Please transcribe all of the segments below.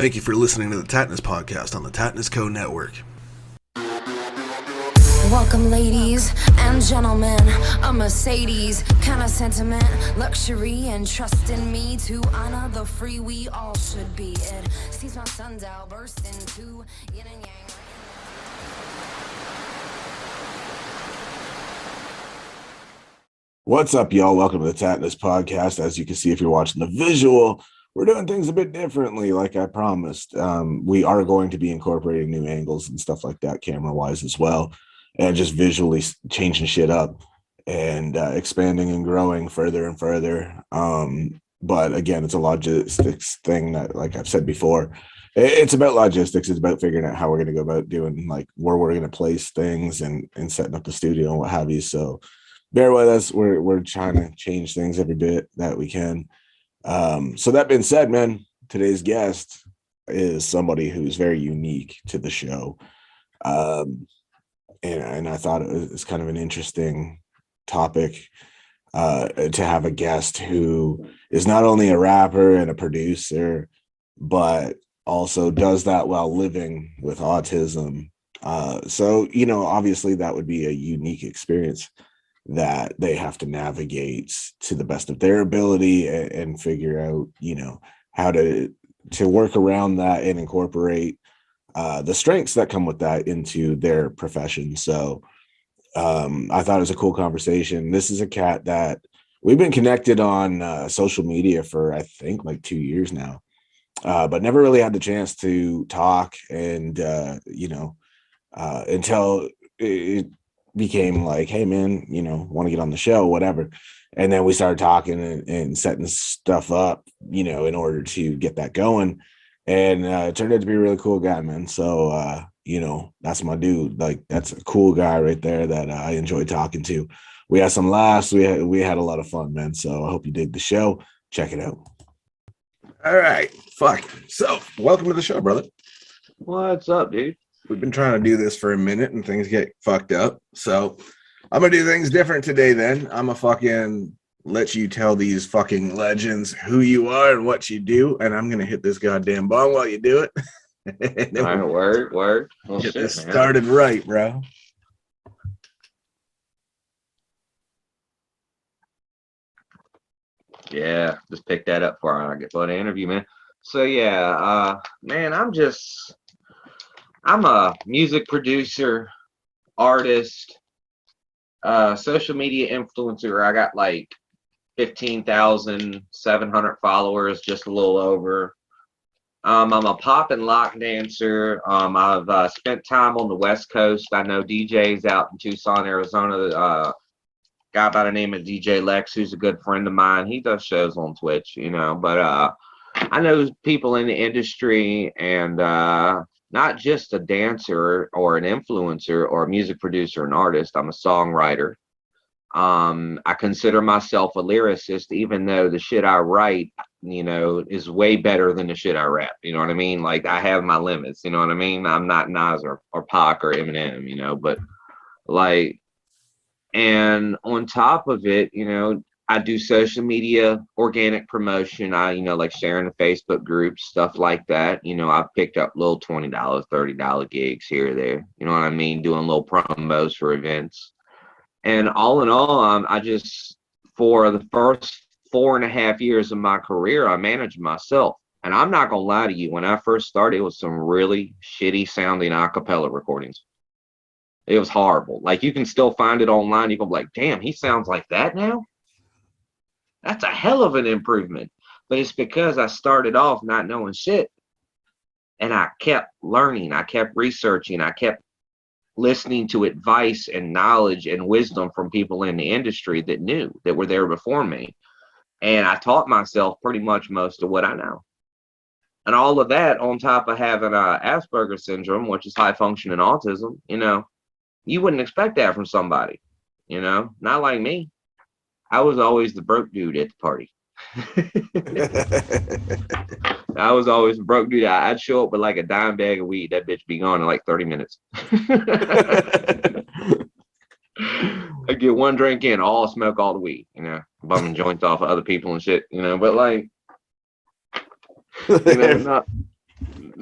Thank you for listening to the Tatnus Podcast on the Tatnus Co. Network. Welcome, ladies and gentlemen. A Mercedes kind of sentiment, luxury, and trust in me to honor the free we all should be. It sees my sundial burst into yin and yang. What's up, y'all? Welcome to the Tatnus Podcast. As you can see, if you're watching the visual, we're doing things a bit differently, like I promised. We are going to be incorporating new angles and stuff like that, camera-wise as well, and just visually changing shit up and expanding and growing further and further. But again, it's a logistics thing that, like I've said before, it's about logistics. It's about figuring out how we're going to go about doing, like, where we're going to place things and setting up the studio and what have you. So bear with us. We're trying to change things every bit that we can. So that being said, man, today's guest is somebody who's very unique to the show. And I thought it was kind of an interesting topic to have a guest who is not only a rapper and a producer, but also does that while living with autism. So, you know, obviously that would be a unique experience that they have to navigate to the best of their ability and figure out, you know, how to work around that and incorporate the strengths that come with that into their profession. So I thought it was a cool conversation. This is a cat that we've been connected on social media for, I think, like 2 years now, but never really had the chance to talk and, you know, until it became like, hey man, you know, want to get on the show, whatever. And then we started talking and setting stuff up, you know, in order to get that going. And it turned out to be a really cool guy, man. So, you know, that's my dude. Like, that's a cool guy right there that I enjoyed talking to. We had some laughs. We had a lot of fun, man. So I hope you dig the show. Check it out. All right. Fuck. So welcome to the show, brother. What's up, dude? We've been trying to do this for a minute and things get fucked up. So I'm going to do things different today then. I'm going to fucking let you tell these fucking legends who you are and what you do. And I'm going to hit this goddamn bong while you do it. And then All right, word. Well, get shit, this man. started right, bro. Yeah, just pick that up for I get for the interview, man. So yeah, man, I'm a music producer, artist, social media influencer. I got like 15,700 followers, just a little over. I'm a pop and lock dancer. I've spent time on the West Coast. I know DJs out in Tucson, Arizona. Guy by the name of DJ Lex, who's a good friend of mine. He does shows on Twitch, you know. But I know people in the industry, and not just a dancer or an influencer or a music producer and artist. I'm a songwriter. I consider myself a lyricist, even though the shit I write, you know, is way better than the shit I rap. You know what I mean? Like, I have my limits. You know what I mean? I'm not Nas or Pac or Eminem, you know, but like, and on top of it, you know, I do social media, organic promotion. You know, like sharing the Facebook groups, stuff like that. You know, I've picked up little $20, $30 gigs here or there. You know what I mean? Doing little promos for events. And all in all, I just, for the first 4.5 years of my career, I managed myself. And I'm not going to lie to you. When I first started, it was some really shitty sounding acapella recordings. It was horrible. Like, you can still find it online. You can be like, damn, he sounds like that now? That's a hell of an improvement. But it's because I started off not knowing shit. And I kept learning. I kept researching. I kept listening to advice and knowledge and wisdom from people in the industry that knew, that were there before me. And I taught myself pretty much most of what I know. And all of that on top of having Asperger's syndrome, which is high functioning autism, you know, you wouldn't expect that from somebody, you know, not like me. I was always the broke dude at the party. I was always a broke dude. I'd show up with like a dime bag of weed. That bitch be gone in like 30 minutes. I get one drink in, all smoke all the weed, you know, bumming joints off of other people and shit, you know, but like, you know,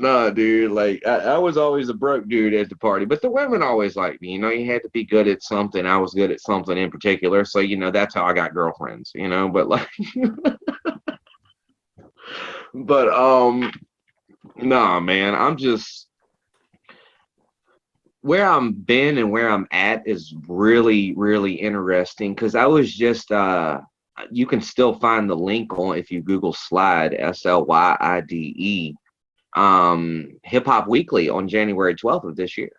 No, dude, like I was always a broke dude at the party, but the women always liked me. You know, you had to be good at something. I was good at something in particular, so that's how I got girlfriends. But like, but nah, man, I'm just where I'm been and where I'm at is really, really interesting because I was just you can still find the link on if you Google Slyide, Slyide, Hip Hop Weekly on January 12th of this year.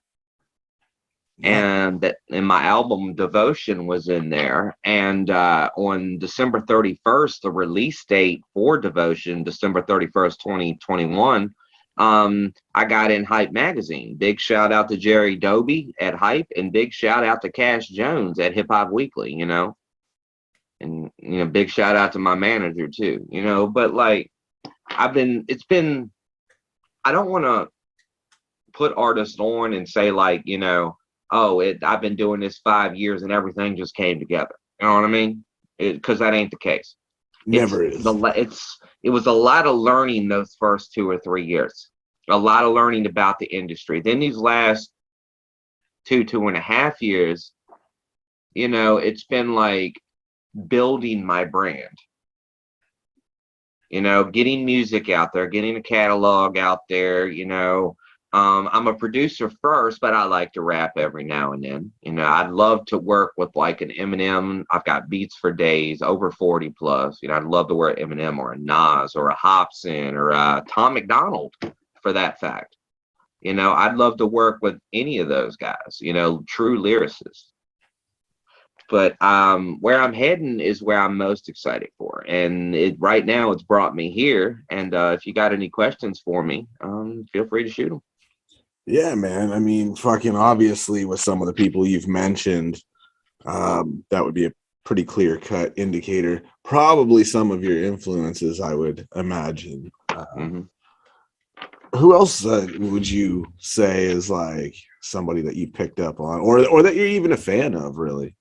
Yeah. And my album Devotion was in there. And on December 31st, the release date for Devotion, December 31st, 2021, I got in Hype magazine. Big shout out to Jerry Doby at Hype, and big shout out to Cash Jones at Hip Hop Weekly, and big shout out to my manager too, but like I don't want to put artists on and say like, I've been doing this 5 years and everything just came together. You know what I mean? Because that ain't the case. Never is. It was a lot of learning those first 2 or 3 years. A lot of learning about the industry. Then these last 2.5 years, it's been like building my brand. Getting music out there, getting a catalog out there, I'm a producer first, but I like to rap every now and then. I'd love to work with like an Eminem. I've got beats for days, over 40 plus. I'd love to work Eminem or a Nas or a Hobson or a Tom McDonald for that fact. I'd love to work with any of those guys, true lyricists. But where I'm heading is where I'm most excited for. And right now it's brought me here. And if you got any questions for me, feel free to shoot them. Yeah, man. I mean, fucking obviously with some of the people you've mentioned, that would be a pretty clear-cut indicator. Probably some of your influences, I would imagine. Who else would you say is like somebody that you picked up on or that you're even a fan of, really?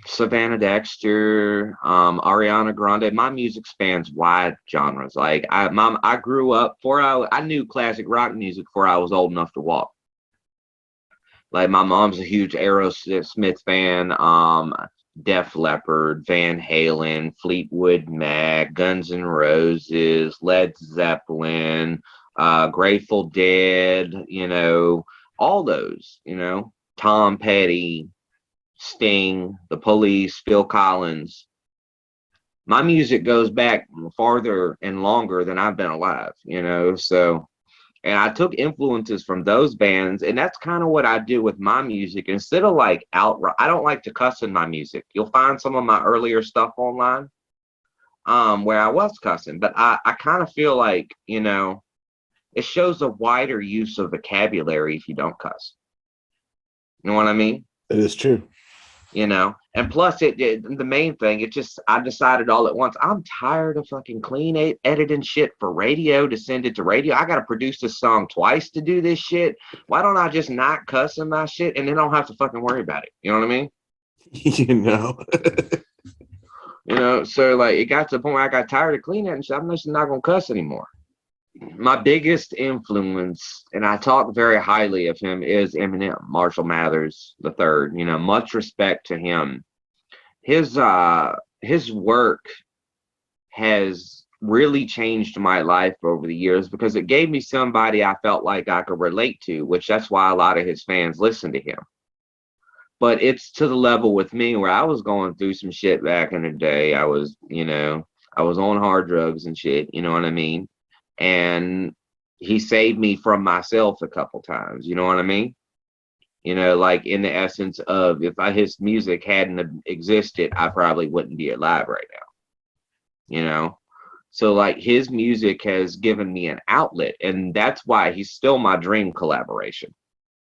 Savannah Dexter, Ariana Grande. My music spans wide genres. Like I grew up I knew classic rock music before I was old enough to walk. Like my mom's a huge Aerosmith fan, Def Leppard, Van Halen, Fleetwood Mac, Guns N' Roses, Led Zeppelin, Grateful Dead, all those, Tom Petty, Sting, The Police, Phil Collins. My music goes back farther and longer than I've been alive, so, and I took influences from those bands, and that's kind of what I do with my music. Instead of like outright, I don't like to cuss in my music. You'll find some of my earlier stuff online where I was cussing, but I kind of feel like, it shows a wider use of vocabulary if you don't cuss. You know what I mean? It is true. And plus the main thing, I decided all at once, I'm tired of fucking clean editing shit for radio to send it to radio. I gotta produce this song twice to do this shit. Why don't I just not cuss in my shit and then I don't have to fucking worry about it? You know what I mean? So like it got to the point where I got tired of clean editing shit. I'm just not gonna cuss anymore. My biggest influence, and I talk very highly of him, is Eminem, Marshall Mathers III. Much respect to him. His work has really changed my life over the years because it gave me somebody I felt like I could relate to, which that's why a lot of his fans listen to him. But it's to the level with me where I was going through some shit back in the day. I was on hard drugs and shit, you know what I mean? And he saved me from myself a couple times, you know what I mean? Like in the essence of his music hadn't existed, I probably wouldn't be alive right now. So like his music has given me an outlet, and that's why he's still my dream collaboration.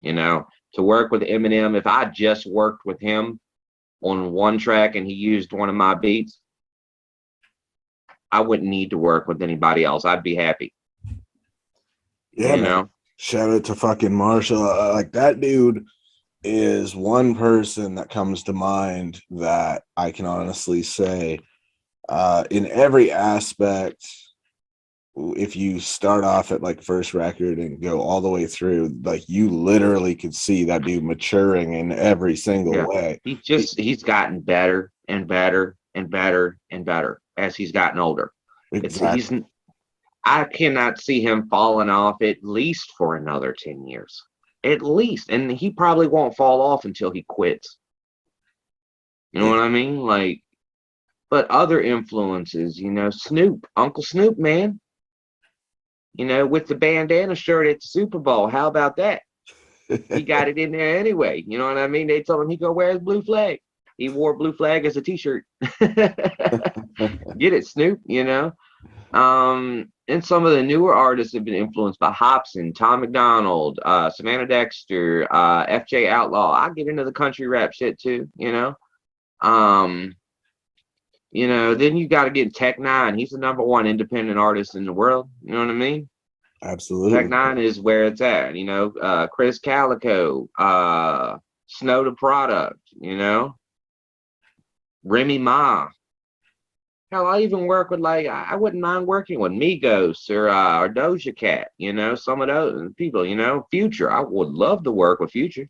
To work with Eminem, if I just worked with him on one track and he used one of my beats, I wouldn't need to work with anybody else. I'd be happy. Yeah, man. Shout out to fucking Marshall. Like that dude is one person that comes to mind that I can honestly say in every aspect if you start off at like first record and go all the way through, like you literally could see that dude maturing in every single Yeah. way. He's gotten better and better and better and better as he's gotten older. Exactly. I cannot see him falling off at least for another 10 years. At least. And he probably won't fall off until he quits. You know what I mean? Like, but other influences, Snoop, Uncle Snoop, man, with the bandana shirt at the Super Bowl. How about that? He got it in there anyway. You know what I mean? They told him he could wear his blue flag. He wore blue flag as a t-shirt. Get it, Snoop, And some of the newer artists have been influenced by Hobson, Tom McDonald, Savannah Dexter, FJ Outlaw. I get into the country rap shit too, Then you got to get Tech Nine. He's the number 1 independent artist in the world. You know what I mean? Absolutely. Tech Nine is where it's at. Chris Calico, Snow the Product. Remy Ma. Hell, I even work with I wouldn't mind working with Migos or Doja Cat. Some of those people. Future. I would love to work with Future.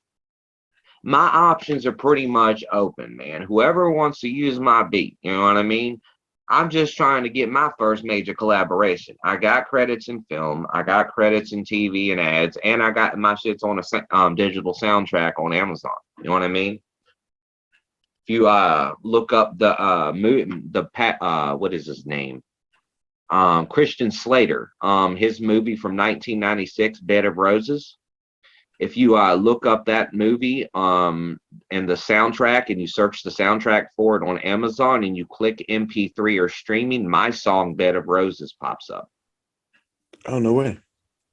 My options are pretty much open, man. Whoever wants to use my beat, you know what I mean? I'm just trying to get my first major collaboration. I got credits in film, I got credits in TV and ads, and I got my shits on a digital soundtrack on Amazon. You know what I mean? If you look up what is his name? Christian Slater, his movie from 1996, Bed of Roses. If you look up that movie and the soundtrack and you search the soundtrack for it on Amazon and you click MP3 or streaming, my song Bed of Roses pops up. Oh, no way.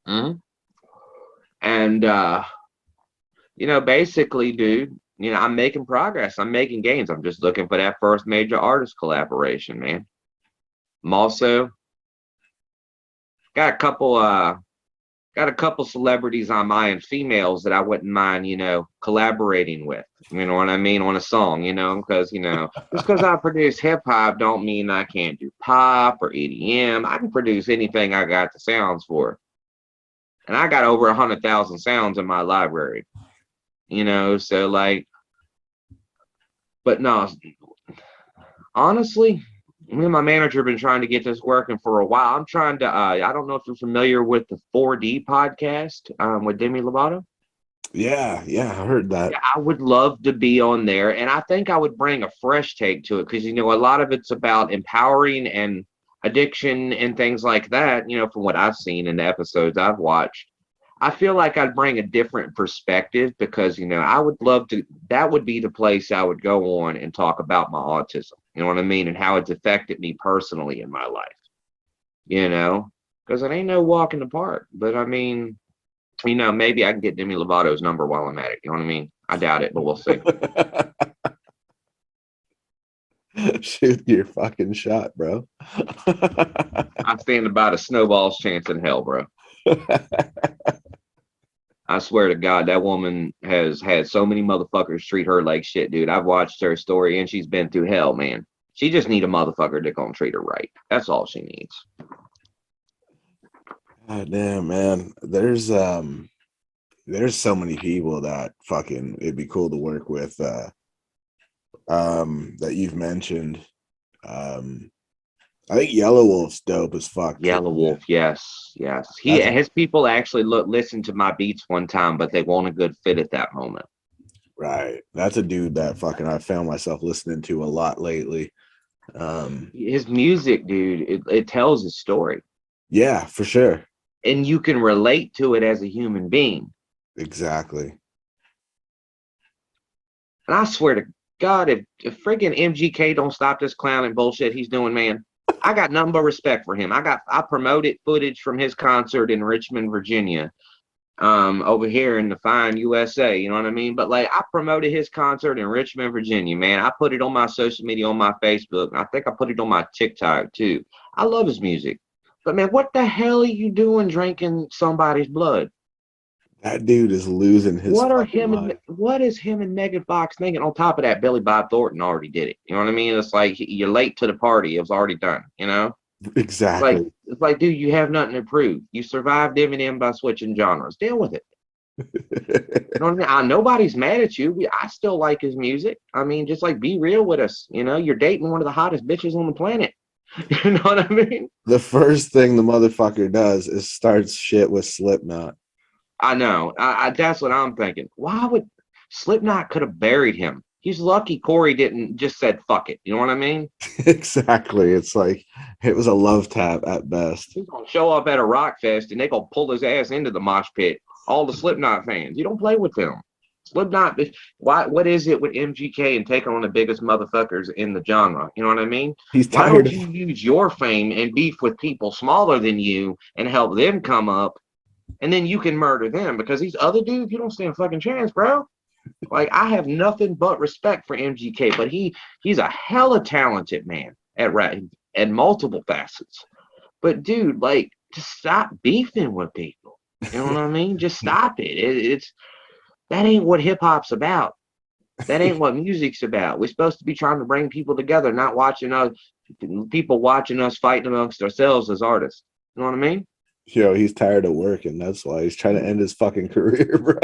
Mm-hmm. And, basically, dude, I'm making progress. I'm making gains. I'm just looking for that first major artist collaboration, man. I'm also got a couple celebrities on my end, females that I wouldn't mind, collaborating with. You know what I mean? On a song, because, just because I produce hip hop don't mean I can't do pop or EDM. I can produce anything I got the sounds for. And I got over 100,000 sounds in my library, so but no, honestly, me and my manager have been trying to get this working for a while. I'm trying to, I don't know if you're familiar with the 4D podcast with Demi Lovato. Yeah, I heard that. Yeah, I would love to be on there. And I think I would bring a fresh take to it because, a lot of it's about empowering and addiction and things like that, from what I've seen in the episodes I've watched. I feel like I'd bring a different perspective because, I would love to, that would be the place I would go on and talk about my autism, you know what I mean? And how it's affected me personally in my life, because it ain't no walk in the park. But I mean, maybe I can get Demi Lovato's number while I'm at it. You know what I mean? I doubt it, but we'll see. Shoot your fucking shot, bro. I stand about a snowball's chance in hell, bro. I swear to God, that woman has had so many motherfuckers treat her like shit, dude. I've watched her story and she's been through hell, man. She just need a motherfucker that's gonna treat her right. That's all she needs. God damn, man. There's so many people that fucking it'd be cool to work with that you've mentioned. I think Yellow Wolf's dope as fuck. Yellow Wolf, yes. His people actually listened to my beats one time, but they weren't a good fit at that moment. Right. That's a dude that fucking I found myself listening to a lot lately. His music, dude, it tells a story. Yeah, for sure. And you can relate to it as a human being. Exactly. And I swear to God, if friggin' MGK don't stop this clowning bullshit he's doing, man, I got nothing but respect for him. I promoted footage from his concert in Richmond, Virginia, over here in the fine USA, you know what I mean? But I promoted his concert in Richmond, Virginia, man. I put it on my social media, on my Facebook, and I think I put it on my TikTok too. I love his music. But man, what the hell are you doing drinking somebody's blood? That dude is losing his what is him and Megan Fox thinking? On top of that, Billy Bob Thornton already did it. You know what I mean? It's like you're late to the party. It was already done, Exactly. It's like, dude, you have nothing to prove. You survived Eminem by switching genres. Deal with it. You know what I mean? Nobody's mad at you. I still like his music. I mean, just like be real with us. You know, you're dating one of the hottest bitches on the planet. You know what I mean? The first thing the motherfucker does is starts shit with Slipknot. I know. That's what I'm thinking. Why would Slipknot could have buried him? He's lucky Corey didn't just said fuck it. You know what I mean? Exactly. It's like it was a love tap at best. He's gonna show up at a rock fest and they gonna pull his ass into the mosh pit. All the Slipknot fans. You don't play with them. Slipknot. Why? What is it with MGK and taking on the biggest motherfuckers in the genre? You know what I mean? He's Why tired don't of you use your fame and beef with people smaller than you and help them come up, and then you can murder them? Because these other dudes, you don't stand a fucking chance, bro. Like I have nothing but respect for MGK, but he's a hella talented man at rap at multiple facets. But dude, like, just stop beefing with people. You know what I mean? Just stop it. It's that ain't what hip hop's about. That ain't what music's about. We're supposed to be trying to bring people together, not watching us people watching us fighting amongst ourselves as artists. You know what I mean? he's tired of working. That's why he's trying to end his fucking career, bro.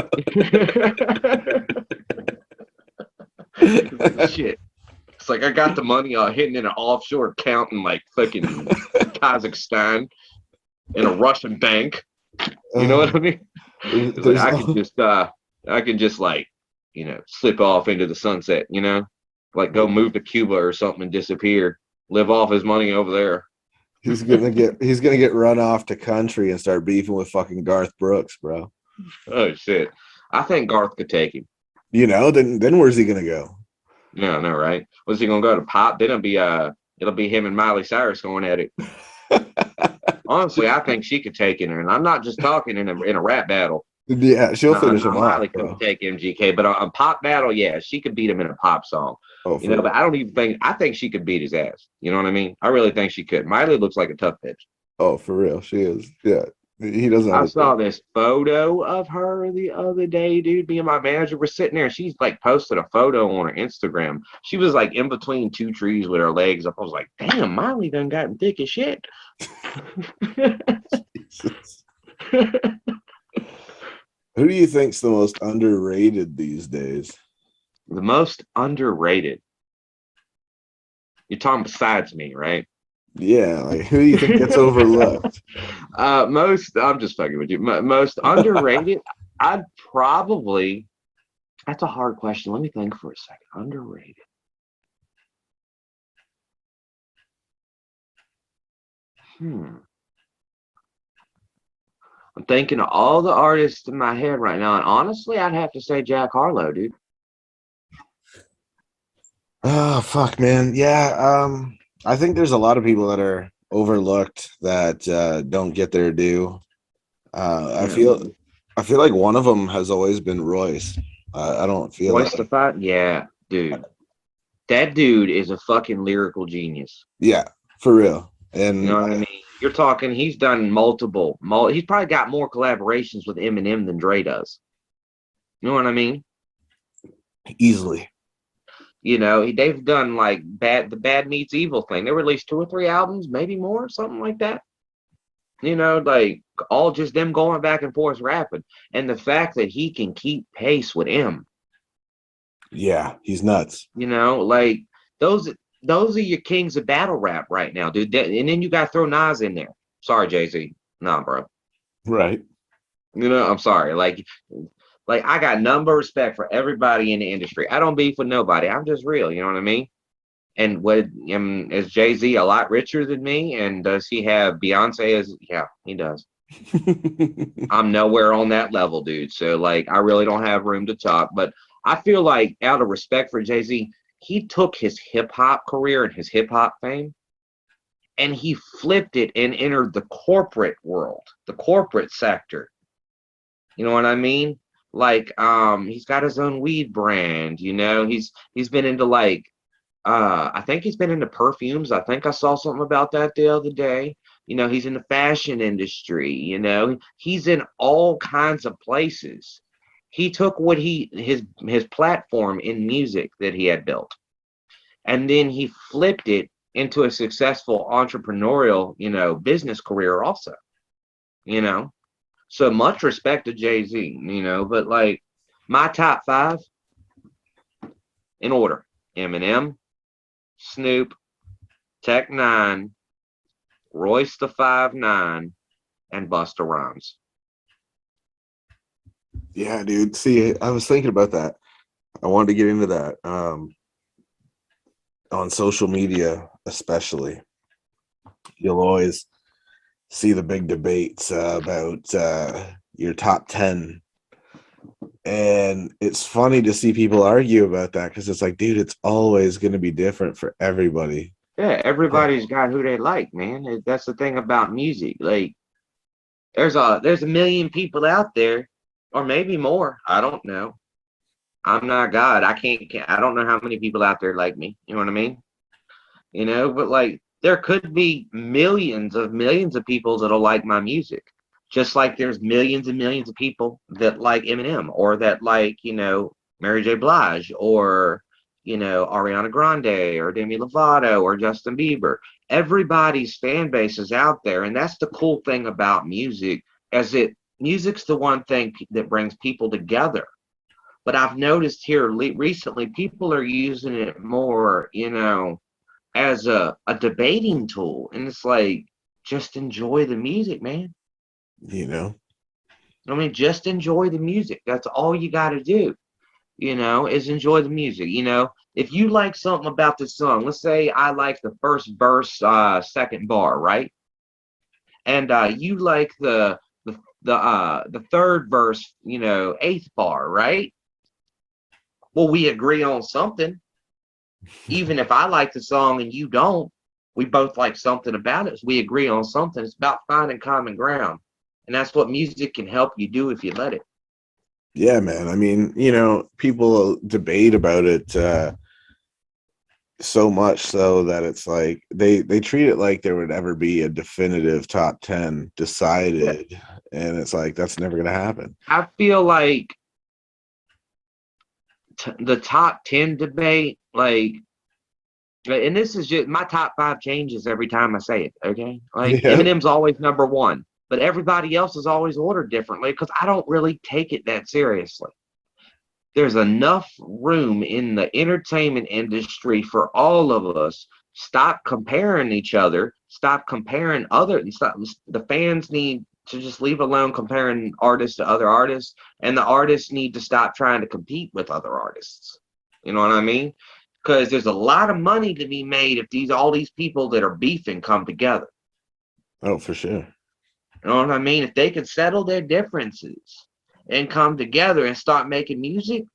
Shit. It's like I got the money hidden in an offshore account in like fucking Kazakhstan in a Russian bank. You know what I mean? Like I can just like, slip off into the sunset, like go move to Cuba or something and disappear, live off his money over there. He's gonna get run off to country and start beefing with fucking Garth Brooks, bro. Oh shit. I think Garth could take him. Then where's he gonna go? Yeah, I know, right? Was he gonna go to pop? Then it'll be him and Miley Cyrus going at it. Honestly, I think she could take it, and I'm not just talking in a rap battle. Yeah, she'll finish him off. Miley could take MGK, but a pop battle, yeah, she could beat him in a pop song. Oh, but I don't even think I think she could beat his ass. You know what I mean? I really think she could. Miley looks like a tough bitch. Oh, for real, she is. Yeah, he doesn't. I saw this photo of her the other day, dude. Me and my manager were sitting there, and she's like posted a photo on her Instagram. She was like in between two trees with her legs up. I was like, damn, Miley done gotten thick as shit. Who do you think's the most underrated these days? The most underrated. You're talking besides me, right? Yeah, like who do you think gets overlooked? I'm just fucking with you. Most underrated, I'd probably. That's a hard question. Let me think for a second. Underrated. I'm thinking of all the artists in my head right now, and honestly, I'd have to say Jack Harlow, dude. Oh fuck, man. Yeah, I think there's a lot of people that are overlooked that don't get their due. I feel like one of them has always been Royce. I don't feel Royce the Fight, yeah, dude. That dude is a fucking lyrical genius. Yeah, for real. And you know what I mean? You're talking, he's done multiple. He's probably got more collaborations with Eminem than Dre does. You know what I mean? Easily. They've done like the Bad Meets Evil thing. They released 2 or 3 albums, maybe more, something like that. Like all just them going back and forth rapping. And the fact that he can keep pace with M. Yeah, he's nuts. Like those are your kings of battle rap right now, dude. And then you got to throw Nas in there. Sorry, Jay-Z. Nah, bro. Right. I'm sorry. Like I got none but respect for everybody in the industry. I don't beef with nobody. I'm just real. You know what I mean? And is Jay-Z a lot richer than me? And does he have Beyonce as? Yeah, he does. I'm nowhere on that level, dude. So like, I really don't have room to talk. But I feel like out of respect for Jay-Z, he took his hip hop career and his hip hop fame, and he flipped it and entered the corporate world, the corporate sector. You know what I mean? Like, he's got his own weed brand. He's been into like, I think he's been into perfumes. I think I saw something about that the other day. He's in the fashion industry. He's in all kinds of places. He took what his platform in music that he had built, and then he flipped it into a successful entrepreneurial, business career also, you know. So much respect to Jay-Z, but like my top 5 in order: Eminem, Snoop, Tech Nine, Royce the 5'9", and Busta Rhymes. Yeah, dude. See, I was thinking about that. I wanted to get into that. On social media, especially, you'll always see the big debates about your top 10. And it's funny to see people argue about that because it's like, dude, it's always going to be different for everybody. Yeah, everybody's got who they like, man. That's the thing about music. Like, there's a million people out there, or maybe more. I don't know. I'm not God. I don't know how many people out there like me. You know what I mean? But like there could be millions of people that'll like my music. Just like there's millions and millions of people that like Eminem or that like, Mary J. Blige or, Ariana Grande or Demi Lovato or Justin Bieber. Everybody's fan base is out there. And that's the cool thing about music, music's the one thing that brings people together. But I've noticed here recently, people are using it more, as a debating tool. And it's like, just enjoy the music, man. I mean, just enjoy the music. That's all you got to do, is enjoy the music. If you like something about the song, let's say I like the first verse, second bar, right? And you like the third verse, eighth bar, right? Well, we agree on something. Even if I like the song and you don't, we both like something about it. So we agree on something. It's about finding common ground. And that's what music can help you do if you let it. Yeah, man. I mean, people debate about it so much so that it's like they treat it like there would ever be a definitive top 10 decided. Yeah. And it's like, that's never going to happen. I feel like the top 10 debate, like, and this is just my top 5 changes every time I say it. Okay. Like Eminem's always number 1, but everybody else is always ordered differently because I don't really take it that seriously. There's enough room in the entertainment industry for all of us. Stop comparing each other. Stop comparing the fans need to just leave alone comparing artists to other artists, and the artists need to stop trying to compete with other artists. You know what I mean? Because there's a lot of money to be made if all these people that are beefing come together. Oh, for sure. You know what I mean? If they could settle their differences and come together and start making music,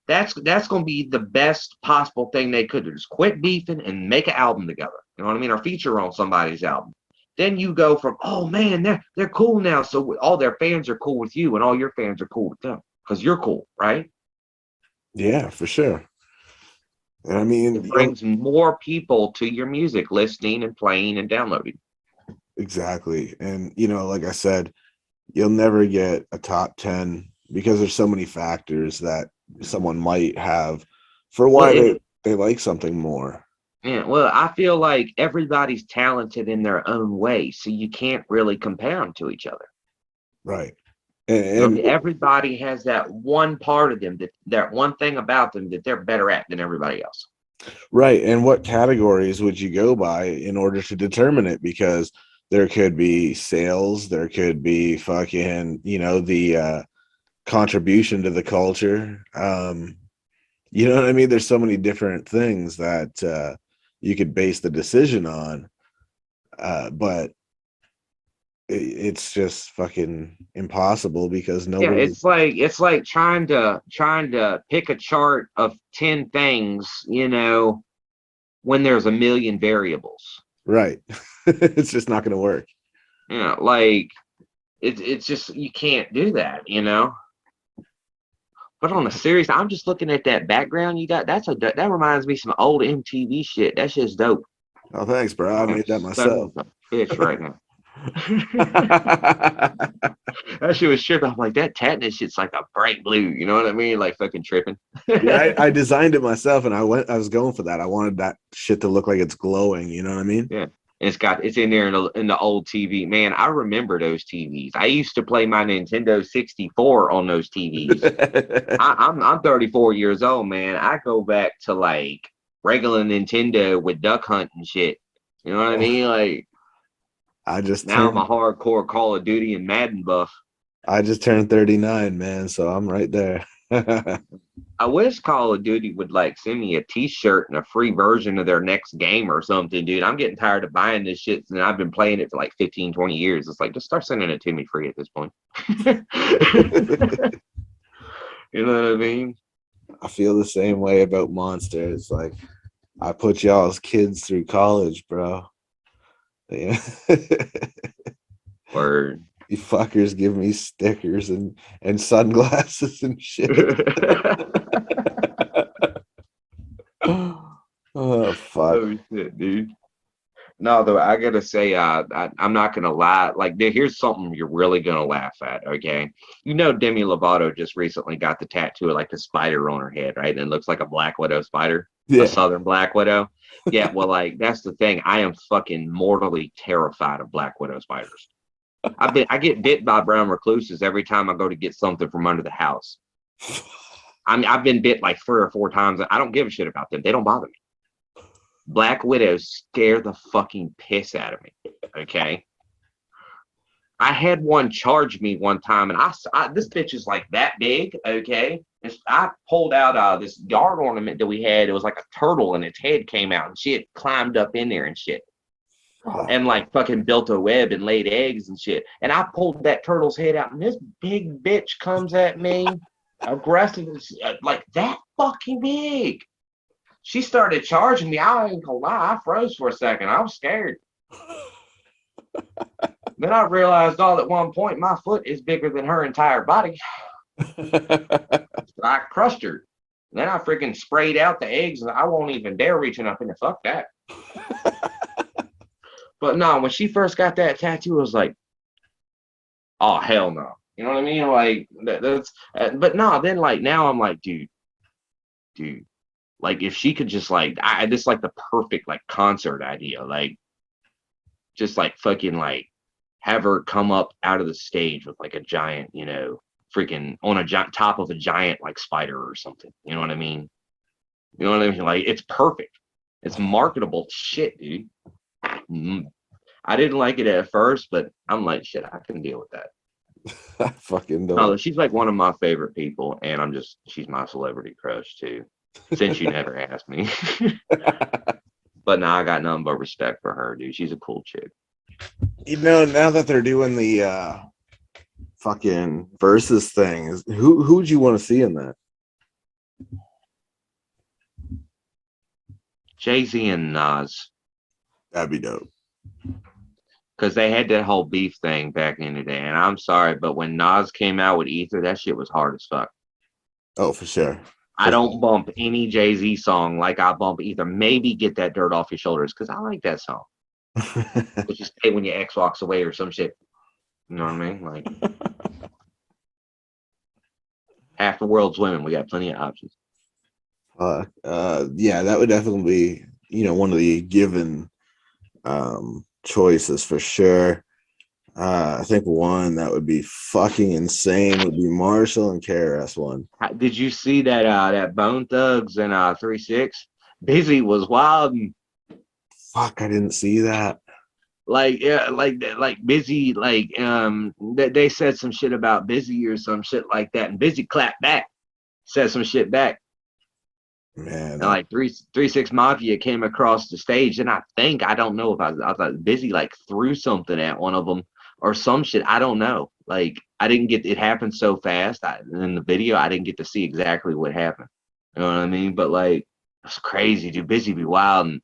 that's going to be the best possible thing they could do. Just quit beefing and make an album together. You know what I mean? Or feature on somebody's album. Then you go from, oh man, they're cool now. So all their fans are cool with you and all your fans are cool with them because you're cool, right? Yeah, for sure. And I mean, it brings more people to your music, listening and playing and downloading. Exactly. And, like I said, you'll never get a top 10 because there's so many factors that someone might have for why they like something more. Yeah, well, I feel like everybody's talented in their own way, so you can't really compare them to each other. Right. And everybody has that one part of them, that one thing about them that they're better at than everybody else. Right. And what categories would you go by in order to determine it? Because there could be sales, there could be fucking, the contribution to the culture. You know what I mean? There's so many different things that you could base the decision on. But it's just fucking impossible because nobody. Yeah, it's like trying to pick a chart of 10 things, when there's a million variables. Right. It's just not going to work. Yeah, like it's just, you can't do that, But on a serious, I'm just looking at that background you got. That reminds me of some old MTV shit. That shit's dope. Oh, thanks, bro. I made that myself. Bitch right now. That shit was tripping. I'm like, that tetanus shit's like a bright blue. You know what I mean? Like fucking tripping. Yeah, I designed it myself, and I was going for that. I wanted that shit to look like it's glowing. You know what I mean? Yeah. It's in there in the old TV. Man, I remember those TVs. I used to play my Nintendo 64 on those TVs. I'm 34 years old, man. I go back to like regular Nintendo with Duck Hunt and shit. You know what I mean? Like now I'm a hardcore Call of Duty and Madden buff. I just turned 39, man, so I'm right there. I wish Call of Duty would like send me a t-shirt and a free version of their next game or something, dude. I'm getting tired of buying this shit and I've been playing it for like 15, 20 years. It's like, just start sending it to me free at this point. You know what I mean? I feel the same way about Monster. It's like, I put y'all's kids through college, bro. Yeah. Word. You fuckers give me stickers and sunglasses and shit. Oh fuck. Oh shit, dude. No, though, I gotta say, I'm not gonna lie. Like, here's something you're really gonna laugh at. Okay, you know, Demi Lovato just recently got the tattoo of like the spider on her head, right? And it looks like a Black Widow spider, Yeah. a Southern Black Widow. Yeah, well, like that's the thing. I am fucking mortally terrified of Black Widow spiders. I get bit by brown recluses every time I go to get something from under the house. I mean, I've been bit like 3 or 4 times. I don't give a shit about them. They don't bother me. Black widows scare the fucking piss out of me. Okay. I had one charge me one time, and I this bitch is like that big. Okay. I pulled out this yard ornament that we had. It was like a turtle, and its head came out, and shit climbed up in there and shit. And like fucking built a web and laid eggs and shit. And I pulled that turtle's head out, and this big bitch comes at me aggressive, like that fucking big. She started charging me. I ain't gonna lie, I froze for a second. I was scared. Then I realized all at one point my foot is bigger than her entire body. So I crushed her. Then I freaking sprayed out the eggs, and I won't even dare reaching up in the fuck that. But no, when she first got that tattoo, I was like, oh, hell no. You know what I mean? Like, that's, but no, then like now I'm like, dude, like if she could just like, this like the perfect like concert idea, like just like fucking like have her come up out of the stage with like a giant, you know, freaking on a top of a giant like spider or something. You know what I mean? You know what I mean? Like it's perfect. It's marketable shit, dude. I didn't like it at first, but I'm like, shit, I can deal with that. I fucking don't. No, she's like one of my favorite people, and she's my celebrity crush too. Since you never asked me. But now I got nothing but respect for her, dude. She's a cool chick. You know, now that they're doing the fucking versus thing, who would you want to see in that? Jay-Z and Nas. That'd be dope. Because they had that whole beef thing back in the day. And I'm sorry, but when Nas came out with Ether, that shit was hard as fuck. Oh, for sure. I don't bump any Jay-Z song like I bump Ether. Maybe Get That Dirt Off Your Shoulders, because I like that song. Which is Stay When Your Ex Walks Away or some shit. You know what I mean? Like, half the world's women. We got plenty of options. Yeah, that would definitely be, you know, one of the given choices for sure. I think one that would be fucking insane would be Marshall and KRS-One. Did you see that that Bone Thugs and 3-6? Busy was wild. Fuck, I didn't see that. Like, yeah, like Busy, like they said some shit about Busy or some shit like that, and Busy clapped back, said some shit back. Man, and like 3-6 Mafia came across the stage, and I don't know if I thought Busy like threw something at one of them or some shit. I don't know. Like I didn't get it happened so fast. In the video, I didn't get to see exactly what happened. You know what I mean? But like it's crazy, dude. Busy be wild, and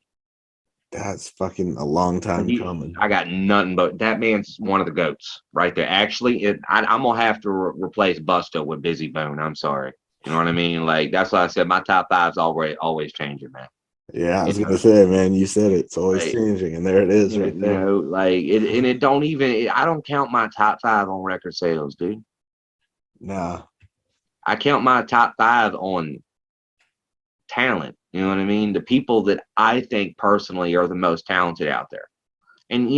that's fucking a long time coming. I got nothing but that man's one of the goats right there. Actually, I'm gonna have to replace Busto with Busy Bone. I'm sorry. You know what I mean? Like that's why I said my top 5's always changing, man. Yeah, I You was gonna say, man, you said it. It's always like, changing, and there it is, you know, right you there. know, like it, and it don't even. I don't count my top five on record sales, dude. Nah, I count my top five on talent. You know what I mean? The people that I think personally are the most talented out there. And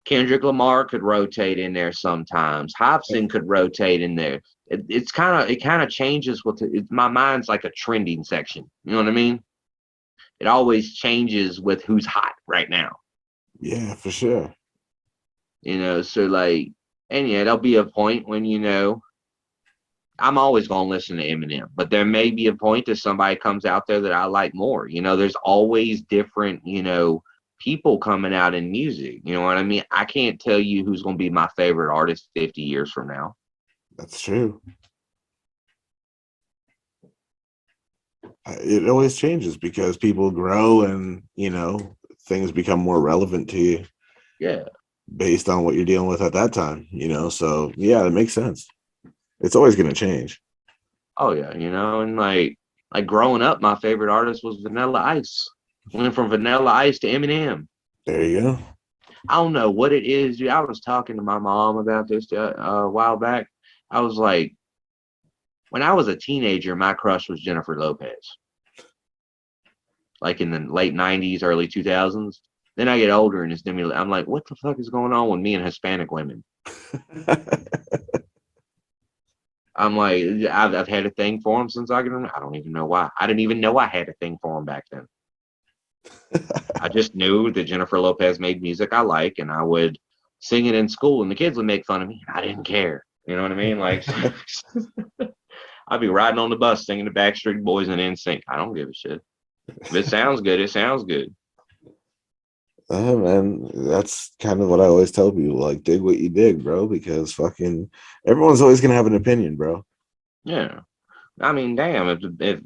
Kendrick Lamar could rotate in there sometimes. Hobson could rotate in there. It kind of changes with my mind's like a trending section. You know what I mean? It always changes with who's hot right now. yeah, for sure. So like, and yeah, there'll be a point when I'm always gonna listen to Eminem, but there may be a point that somebody comes out there that I like more. There's always different, people coming out in music. You know what I mean? I can't tell you who's gonna be my favorite artist 50 years from now. That's true. It always changes because people grow, and things become more relevant to you Yeah. based on what you're dealing with at that time. So yeah, that makes sense. It's always going to change. Oh yeah, and like growing up, my favorite artist was Vanilla Ice. Went from Vanilla Ice to Eminem. There you go. I don't know what it is, dude. I was talking to my mom about this a while back. I was like, when I was a teenager, my crush was Jennifer Lopez, like in the late 90s, early 2000s. Then I get older and I'm like, what the fuck is going on with me and Hispanic women? I'm like, I've had a thing for him since I can remember. I don't even know why. I didn't even know I had a thing for him back then. I just knew that Jennifer Lopez made music I like, and I would sing it in school, and the kids would make fun of me. I didn't care. You know what I mean? Like, I'd be riding on the bus singing the Backstreet Boys and NSYNC. I don't give a shit. If it sounds good, it sounds good. Man, that's kind of what I always tell people, like, dig what you dig, bro, because fucking everyone's always going to have an opinion, bro. Yeah. I mean, damn, if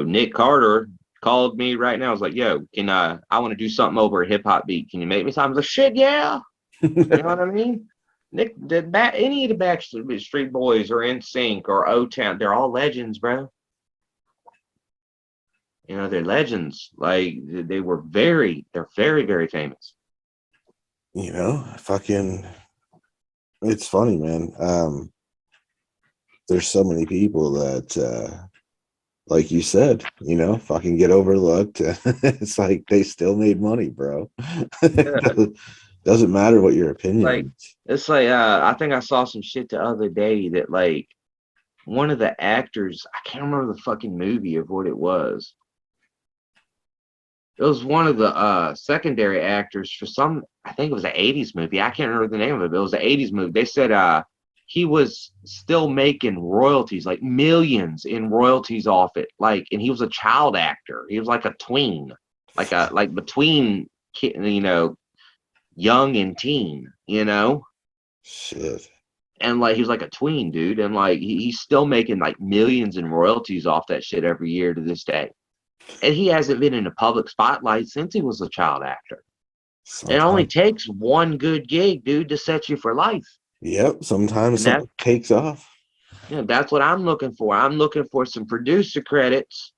Nick Carter called me right now, I was like, yo, I want to do something over a hip hop beat. Can you make me something? I was like, shit, yeah. You know what I mean? Nick, any of the Backstreet Boys or NSYNC or O-Town, they're all legends, bro. They're legends. Like they're very, very famous. Fucking, it's funny, man. There's so many people that, like you said, fucking get overlooked. It's like they still made money, bro. Yeah. Doesn't matter what your Like opinion is. it's like I think I saw some shit the other day that like one of the actors, I can't remember the fucking movie of what it was. It was one of the secondary actors for some, I think it was an 80s movie. I can't remember the name of it, but it was an 80s movie. They said he was still making royalties, like millions in royalties off it. Like, and he was a child actor. He was like a tween, like between young and teen. Shit. And like he was like a tween dude, and like he's still making like millions in royalties off that shit every year to this day. And he hasn't been in the public spotlight since he was a child actor. It only Sometimes, takes one good gig, dude, to set you for life. yep. Sometimes And that, something takes off. that's what I'm looking for. I'm looking for some producer credits,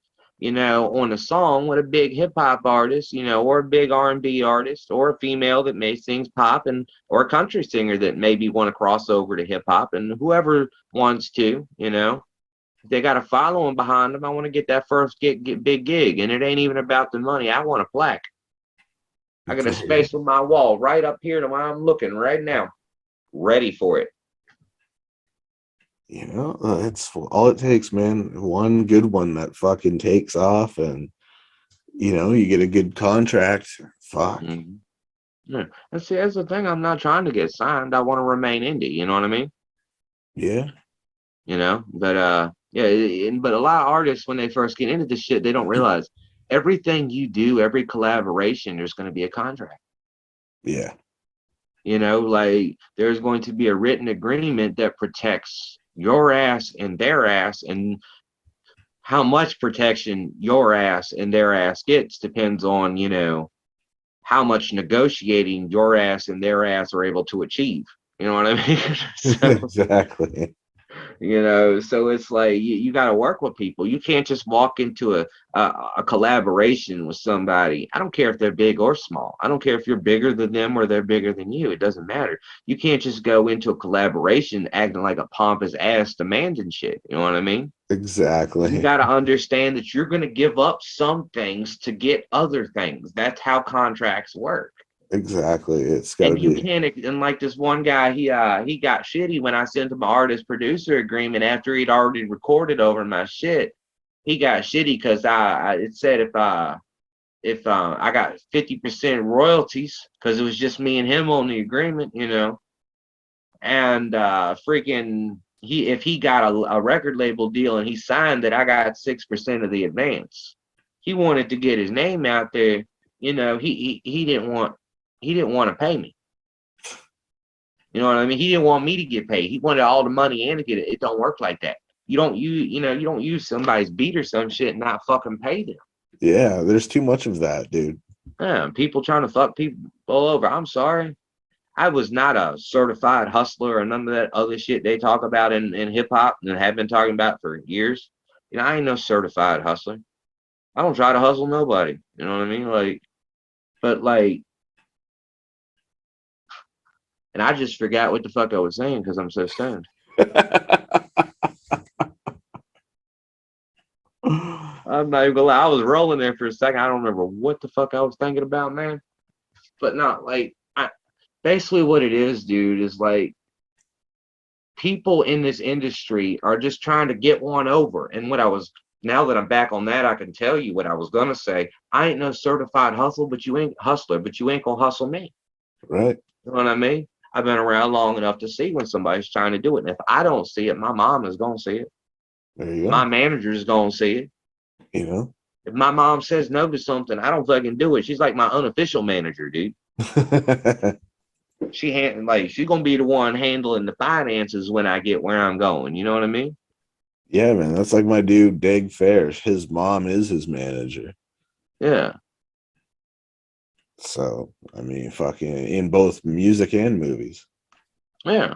on a song with a big hip hop artist, or a big R&B artist, or a female that may sings pop, and or a country singer that maybe want to cross over to hip hop, and whoever wants to. They got a following behind them. I want to get that first get big gig, and it ain't even about the money. I want a plaque. I got a space on my wall right up here to where I'm looking right now, ready for it. It's all it takes, man. One good one that fucking takes off, and you get a good contract. Fuck. Mm-hmm. Yeah. And see, that's the thing. I'm not trying to get signed. I want to remain indie. You know what I mean? Yeah. But yeah. But a lot of artists, when they first get into this shit, they don't realize everything you do, every collaboration, there's going to be a contract. Yeah. Like there's going to be a written agreement that protects your ass and their ass, and how much protection your ass and their ass gets depends on, how much negotiating your ass and their ass are able to achieve. You know what I mean? So, Exactly. So it's like you got to work with people. You can't just walk into a collaboration with somebody. I don't care if they're big or small. I don't care if you're bigger than them or they're bigger than you. It doesn't matter. You can't just go into a collaboration acting like a pompous ass demanding shit. You know what I mean? You Exactly. got to understand that you're going to give up some things to get other things. That's how contracts work. Exactly. It's got to And you be. can't, and like this one guy, he got shitty when I sent him an artist producer agreement after he'd already recorded over my shit. He got shitty because it said if I got 50% royalties because it was just me and him on the agreement. And freaking if he got a record label deal and he signed that, I got 6% of the advance. He wanted to get his name out there. He didn't want to pay me. You know what I mean? He didn't want me to get paid. He wanted all the money and to get it. It don't work like that. You don't use somebody's beat or some shit and not fucking pay them. Yeah, there's too much of that, dude. Yeah, people trying to fuck people over. I'm sorry. I was not a certified hustler or none of that other shit they talk about in hip hop and have been talking about for years. I ain't no certified hustler. I don't try to hustle nobody. You know what I mean? And I just forgot what the fuck I was saying because I'm so stoned. I'm not even gonna lie. I was rolling there for a second. I don't remember what the fuck I was thinking about, man. But not like basically what it is, dude, is like people in this industry are just trying to get one over. And now that I'm back on that, I can tell you what I was gonna say. I ain't no certified hustler, but you ain't gonna hustle me. Right. You know what I mean? I've been around long enough to see when somebody's trying to do it. And if I don't see it, my mom is gonna see it. There you My go. manager is gonna see it. You know? If my mom says no to something, I don't fucking do it. She's like my unofficial manager, dude. She's gonna be the one handling the finances when I get where I'm going. You know what I mean? Yeah, man. That's like my dude, Dag Fairs. His mom is his manager. Yeah. So, I mean, fucking in both music and movies. Yeah.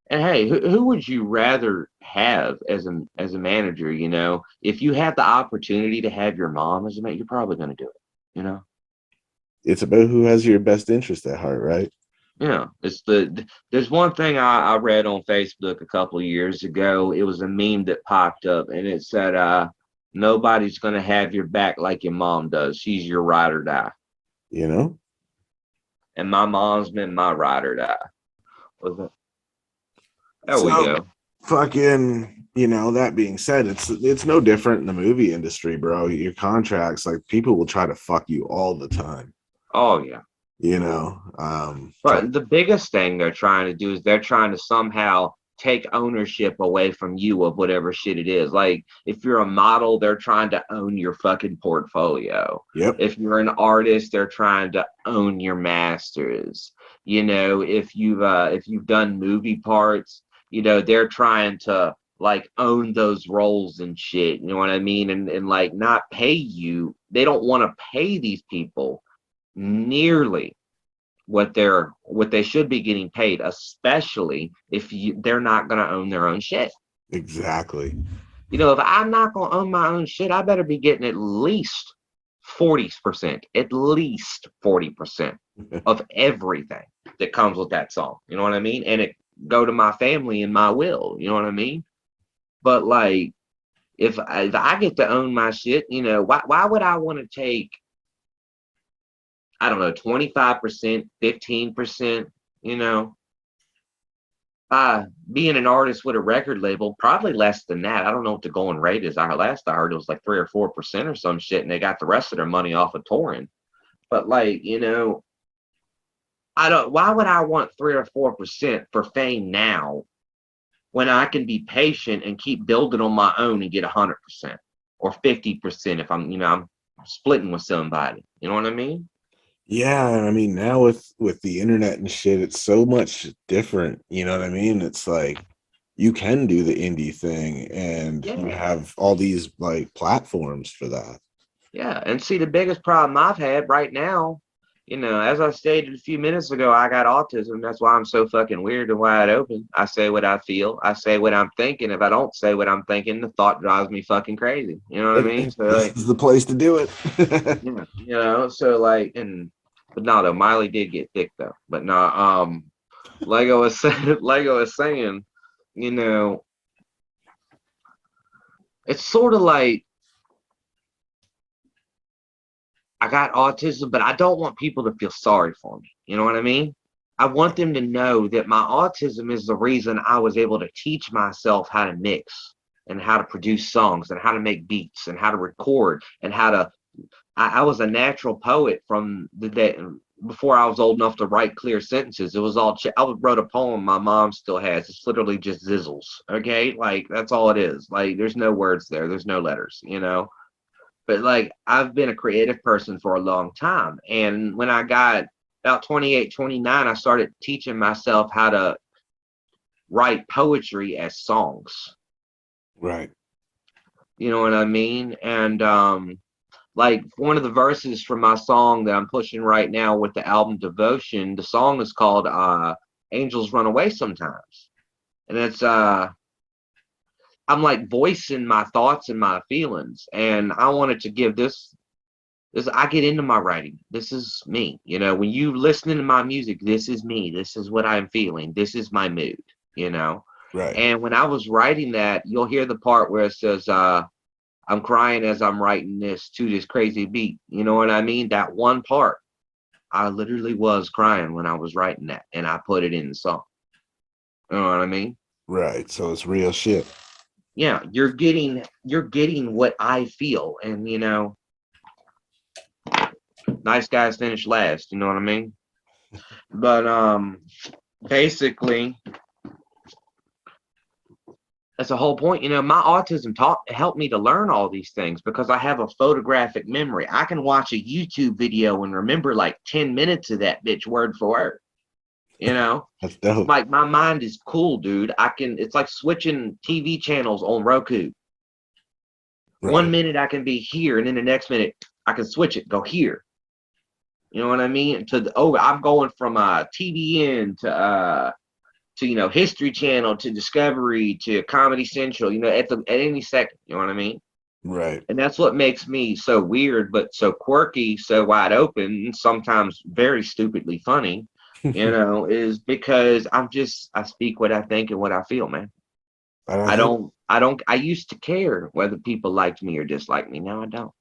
And hey, who would you rather have as a manager? If you had the opportunity to have your mom as a manager, you're probably gonna do it. You know? It's about who has your best interest at heart, right? Yeah, there's one thing I read on Facebook a couple of years ago. It was a meme that popped up and it said, nobody's gonna have your back like your mom does. She's your ride or die. You know? And my mom's been my ride or die. Was it? There we So go. fucking, that being said, it's no different in the movie industry, bro. Your contracts, like people will try to fuck you all the time. Oh yeah. Try, But the biggest thing they're trying to do is they're trying to somehow take ownership away from you of whatever shit it is. Like if you're a model, they're trying to own your fucking portfolio. yep. If you're an artist, they're trying to own your masters. If you've done movie parts, they're trying to like own those roles and shit. You know what I mean? And like not pay you. They don't want to pay these people nearly what they should be getting paid, especially if they're not going to own their own shit. Exactly. If I'm not going to own my own shit, I better be getting at least 40%, at least 40% of everything that comes with that song. You know what I mean? And it go to my family and my will. You know what I mean? But like, if I get to own my shit, why would I want to take, I don't know, 25%, 15%, being an artist with a record label, probably less than that. I don't know what the going rate is. Last I heard it was like 3 or 4% or some shit, and they got the rest of their money off of touring. But like, why would I want 3 or 4% for fame now when I can be patient and keep building on my own and get 100% or 50% if I'm splitting with somebody. You know what I mean? Yeah, I mean now with the internet and shit, it's so much different. You know what I mean? It's like you can do the indie thing, and you have all these like platforms for that. Yeah, and see the biggest problem I've had right now as I stated a few minutes ago, I got autism. That's why I'm so fucking weird and wide open. I say what I feel. I say what I'm thinking. If I don't say what I'm thinking, the thought drives me fucking crazy. You know what I mean? So This like, is the place to do it. yeah, so like, but no, though Miley did get thick though. But no, Lego was saying, you know, it's sort of like I got autism, but I don't want people to feel sorry for me. You know what I mean? I want them to know that my autism is the reason I was able to teach myself how to mix and how to produce songs and how to make beats and how to record and how to. I was a natural poet from the day before I was old enough to write clear sentences. It was all. I wrote a poem my mom still has. It's literally just zizzles. Okay, like that's all it is. Like there's no words there. There's no letters. But like I've been a creative person for a long time. And when I got about 28, 29, I started teaching myself how to write poetry as songs. Right. You know what I mean? And like one of the verses from my song that I'm pushing right now with the album Devotion, the song is called Angels Run Away Sometimes. And it's I'm like voicing my thoughts and my feelings. And I wanted to give this I get into my writing. This is me. When you listening to my music, this is me. This is what I'm feeling. This is my mood, Right. And when I was writing that, you'll hear the part where it says, I'm crying as I'm writing this to this crazy beat. You know what I mean? That one part, I literally was crying when I was writing that, and I put it in the song. You know what I mean? Right. So it's real shit. Yeah, you're getting what I feel, and nice guys finish last. You know what I mean? But basically, that's the whole point. My autism helped me to learn all these things because I have a photographic memory. I can watch a YouTube video and remember like 10 minutes of that bitch word for word. That's dope. Like my mind is cool, dude. It's like switching TV channels on Roku. Right. 1 minute I can be here, and then the next minute I can switch it, go here. You know what I mean? I'm going from TVN to History Channel to Discovery to Comedy Central. At any second. You know what I mean? Right. And that's what makes me so weird, but so quirky, so wide open, and sometimes very stupidly funny. Is because I speak what I think and what I feel, man. I used to care whether people liked me or disliked me. Now I don't.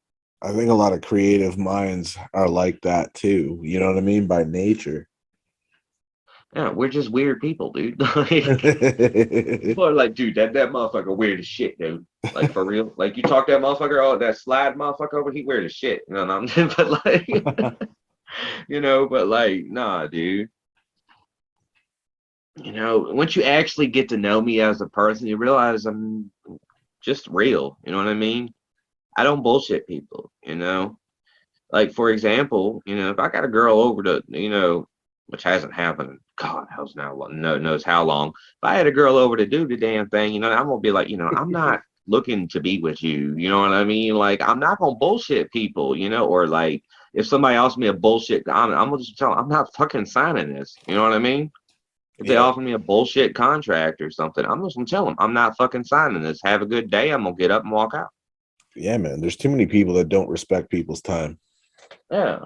I think a lot of creative minds are like that too. You know what I mean? By nature. Yeah, we're just weird people, dude. People are like, dude, that motherfucker weird as shit, dude. Like for real. Like you talk that motherfucker, oh, that Slyide motherfucker over, he weird as shit. But like, nah, dude. Once you actually get to know me as a person, you realize I'm just real. You know what I mean? I don't bullshit people, Like, for example, if I got a girl over to, which hasn't happened, God knows how long. If I had a girl over to do the damn thing, I'm going to be like, I'm not looking to be with you. You know what I mean? Like, I'm not going to bullshit people, or like, if somebody asks me a bullshit, I'm going to just tell them, I'm not fucking signing this. You know what I mean? If they offer me a bullshit contract or something, I'm just going to tell them, I'm not fucking signing this. Have a good day. I'm going to get up and walk out. Yeah, man. There's too many people that don't respect people's time. Yeah.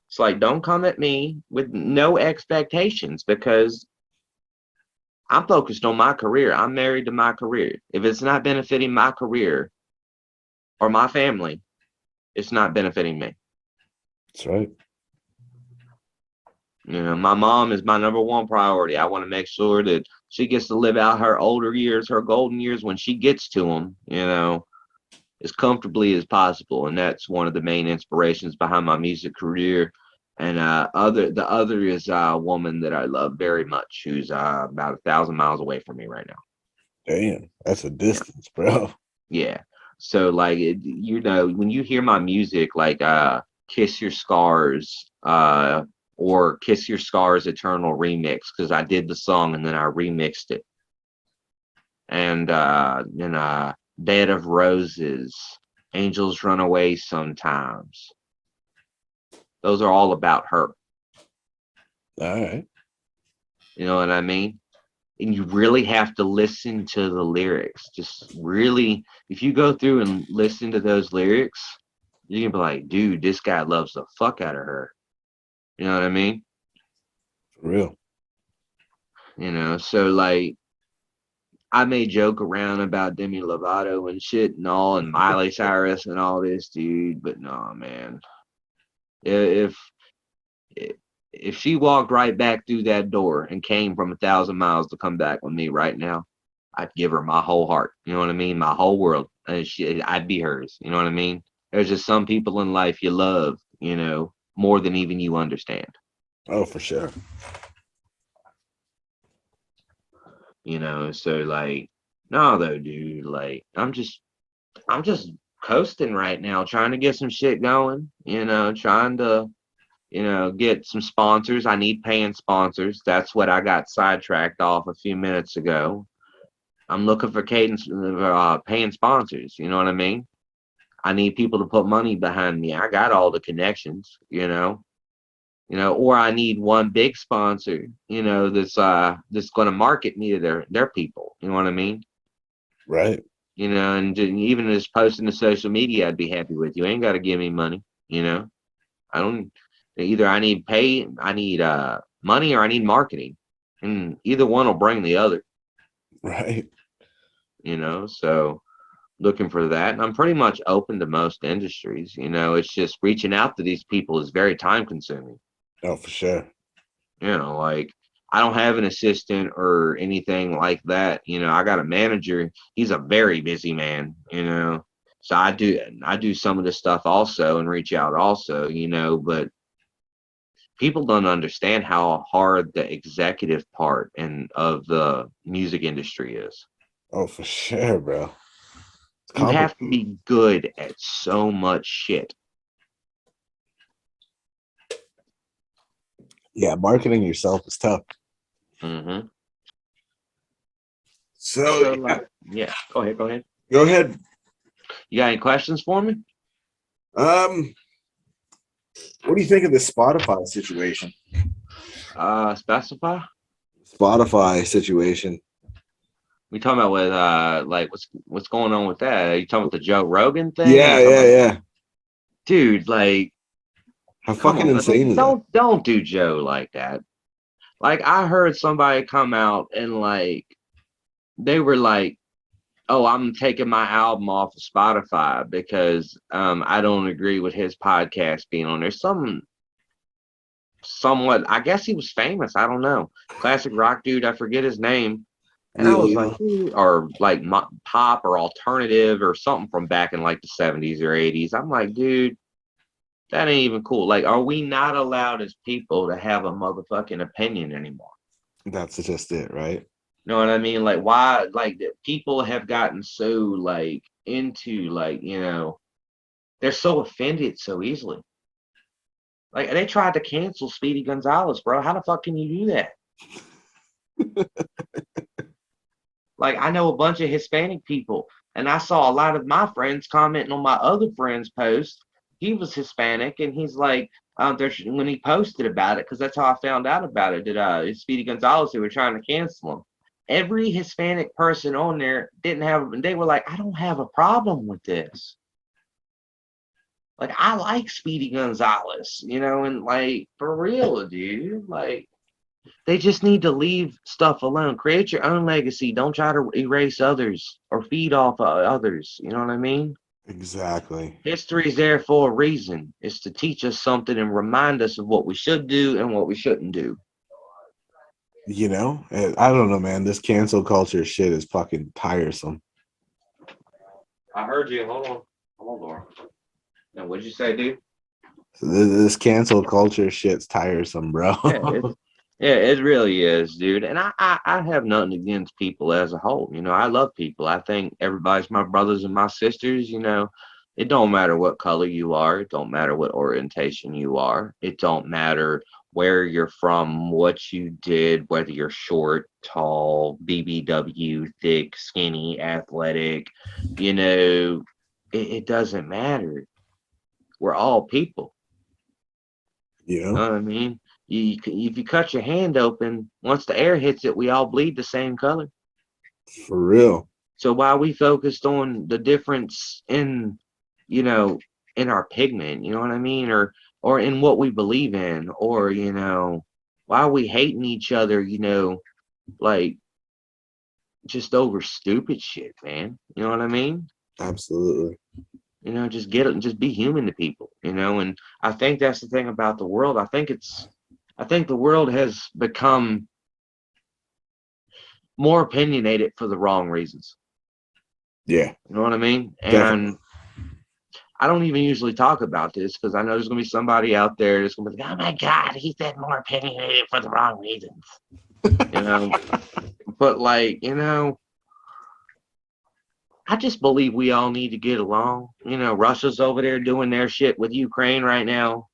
It's like, don't come at me with no expectations because I'm focused on my career. I'm married to my career. If it's not benefiting my career or my family, it's not benefiting me. That's right. My mom is my number one priority. I want to make sure that she gets to live out her older years, her golden years when she gets to them, as comfortably as possible. And that's one of the main inspirations behind my music career. And the other is a woman that I love very much, who's about 1,000 miles away from me right now. Damn, that's a distance, bro. Yeah. So like, when you hear my music, like Kiss Your Scars, or Kiss Your Scars Eternal Remix, because I did the song and then I remixed it. And Bed of Roses, Angels Run Away Sometimes. Those are all about her. All right. You know what I mean? And you really have to listen to the lyrics. Just really, if you go through and listen to those lyrics, you can be like, dude, this guy loves the fuck out of her. You know what I mean? For real. So like I may joke around about Demi Lovato and shit and all and Miley Cyrus and all this, dude, but no, man. If if she walked right back through that door and came from 1,000 miles to come back with me right now, I'd give her my whole heart. You know what I mean? My whole world. And I'd be hers. You know what I mean? There's just some people in life you love, more than even you understand. Oh, for sure. So like, no though, dude. Like, I'm just coasting right now, trying to get some shit going, trying to get some sponsors. I need paying sponsors. That's what I got sidetracked off a few minutes ago. I'm looking for cadence, paying sponsors. You know what I mean? I need people to put money behind me. I got all the connections, or I need one big sponsor, that's going to market me to their people. You know what I mean? Right. And even just posting to social media, I'd be happy with. You ain't got to give me money. I don't. Either I need money or I need marketing, and either one will bring the other. Right. So looking for that, and I'm pretty much open to most industries. It's just reaching out to these people is very time consuming. Oh, for sure. Like I don't have an assistant or anything like that. I got a manager. He's a very busy man. So I do some of this stuff also and reach out also. But people don't understand how hard the executive part and of the music industry is. Oh, for sure, bro. It's You have to complicated. be good at so much shit. Yeah, marketing yourself is tough. Mm-hmm. So, Yeah, go ahead. go ahead. You got any questions for me? What do you think of the Spotify situation? Specify. Spotify situation. We talking about with like what's going on with that? Are you talking about the Joe Rogan thing? Yeah. Dude, like, How come fucking on, insane is that? don't do Joe like that. Like, I heard somebody come out and like they were like, "Oh, I'm taking my album off of Spotify because I don't agree with his podcast being on there." Somewhat, I guess he was famous. I don't know. Classic rock dude. I forget his name. And I was like, or like pop or alternative or something from back in like the 70s or 80s. I'm like, dude, that ain't even cool. Like, are we not allowed as people to have a motherfucking opinion anymore? That's just it, right? You know what I mean? Like, why? Like, people have gotten so like into like, they're so offended so easily. Like, they tried to cancel Speedy Gonzalez, bro. How the fuck can you do that? Like, I know a bunch of Hispanic people, and I saw a lot of my friends commenting on my other friend's post. He was Hispanic, and he's like, when he posted about it, because that's how I found out about it, that it's Speedy Gonzalez, they were trying to cancel him. Every Hispanic person on there didn't have, and they were like, I don't have a problem with this. Like, I like Speedy Gonzalez, and like, for real, dude, like, they just need to leave stuff alone. Create your own legacy. Don't try to erase others or feed off of others. You know what I mean? Exactly. History's there for a reason. It's to teach us something and remind us of what we should do and what we shouldn't do. I don't know, man. This cancel culture shit is fucking tiresome. I heard you. Hold on. Laura. Now, what'd you say, dude? This cancel culture shit's tiresome, bro. Yeah, it really is, dude. And I have nothing against people as a whole. I love people. I think everybody's my brothers and my sisters. It don't matter what color you are. It don't matter what orientation you are. It don't matter where you're from, what you did, whether you're short, tall, BBW, thick, skinny, athletic. It doesn't matter. We're all people. You know what I mean? if you cut your hand open, once the air hits it, we all bleed the same color. For real. So why we focused on the difference in, you know, in our pigment, you know what I mean? Or in what we believe in, or, you know, why are we hating each other, you know, like just over stupid shit, man. You know what I mean? Absolutely. You know, just get it and just be human to people, you know, and I think that's the thing about the world. I think the world has become more opinionated for the wrong reasons. Yeah. You know what I mean? Definitely. And I don't even usually talk about this because I know there's gonna be somebody out there that's gonna be like, "Oh my God, he said more opinionated for the wrong reasons." You know, but like, you know, I just believe we all need to get along. You know, Russia's over there doing their shit with Ukraine right now.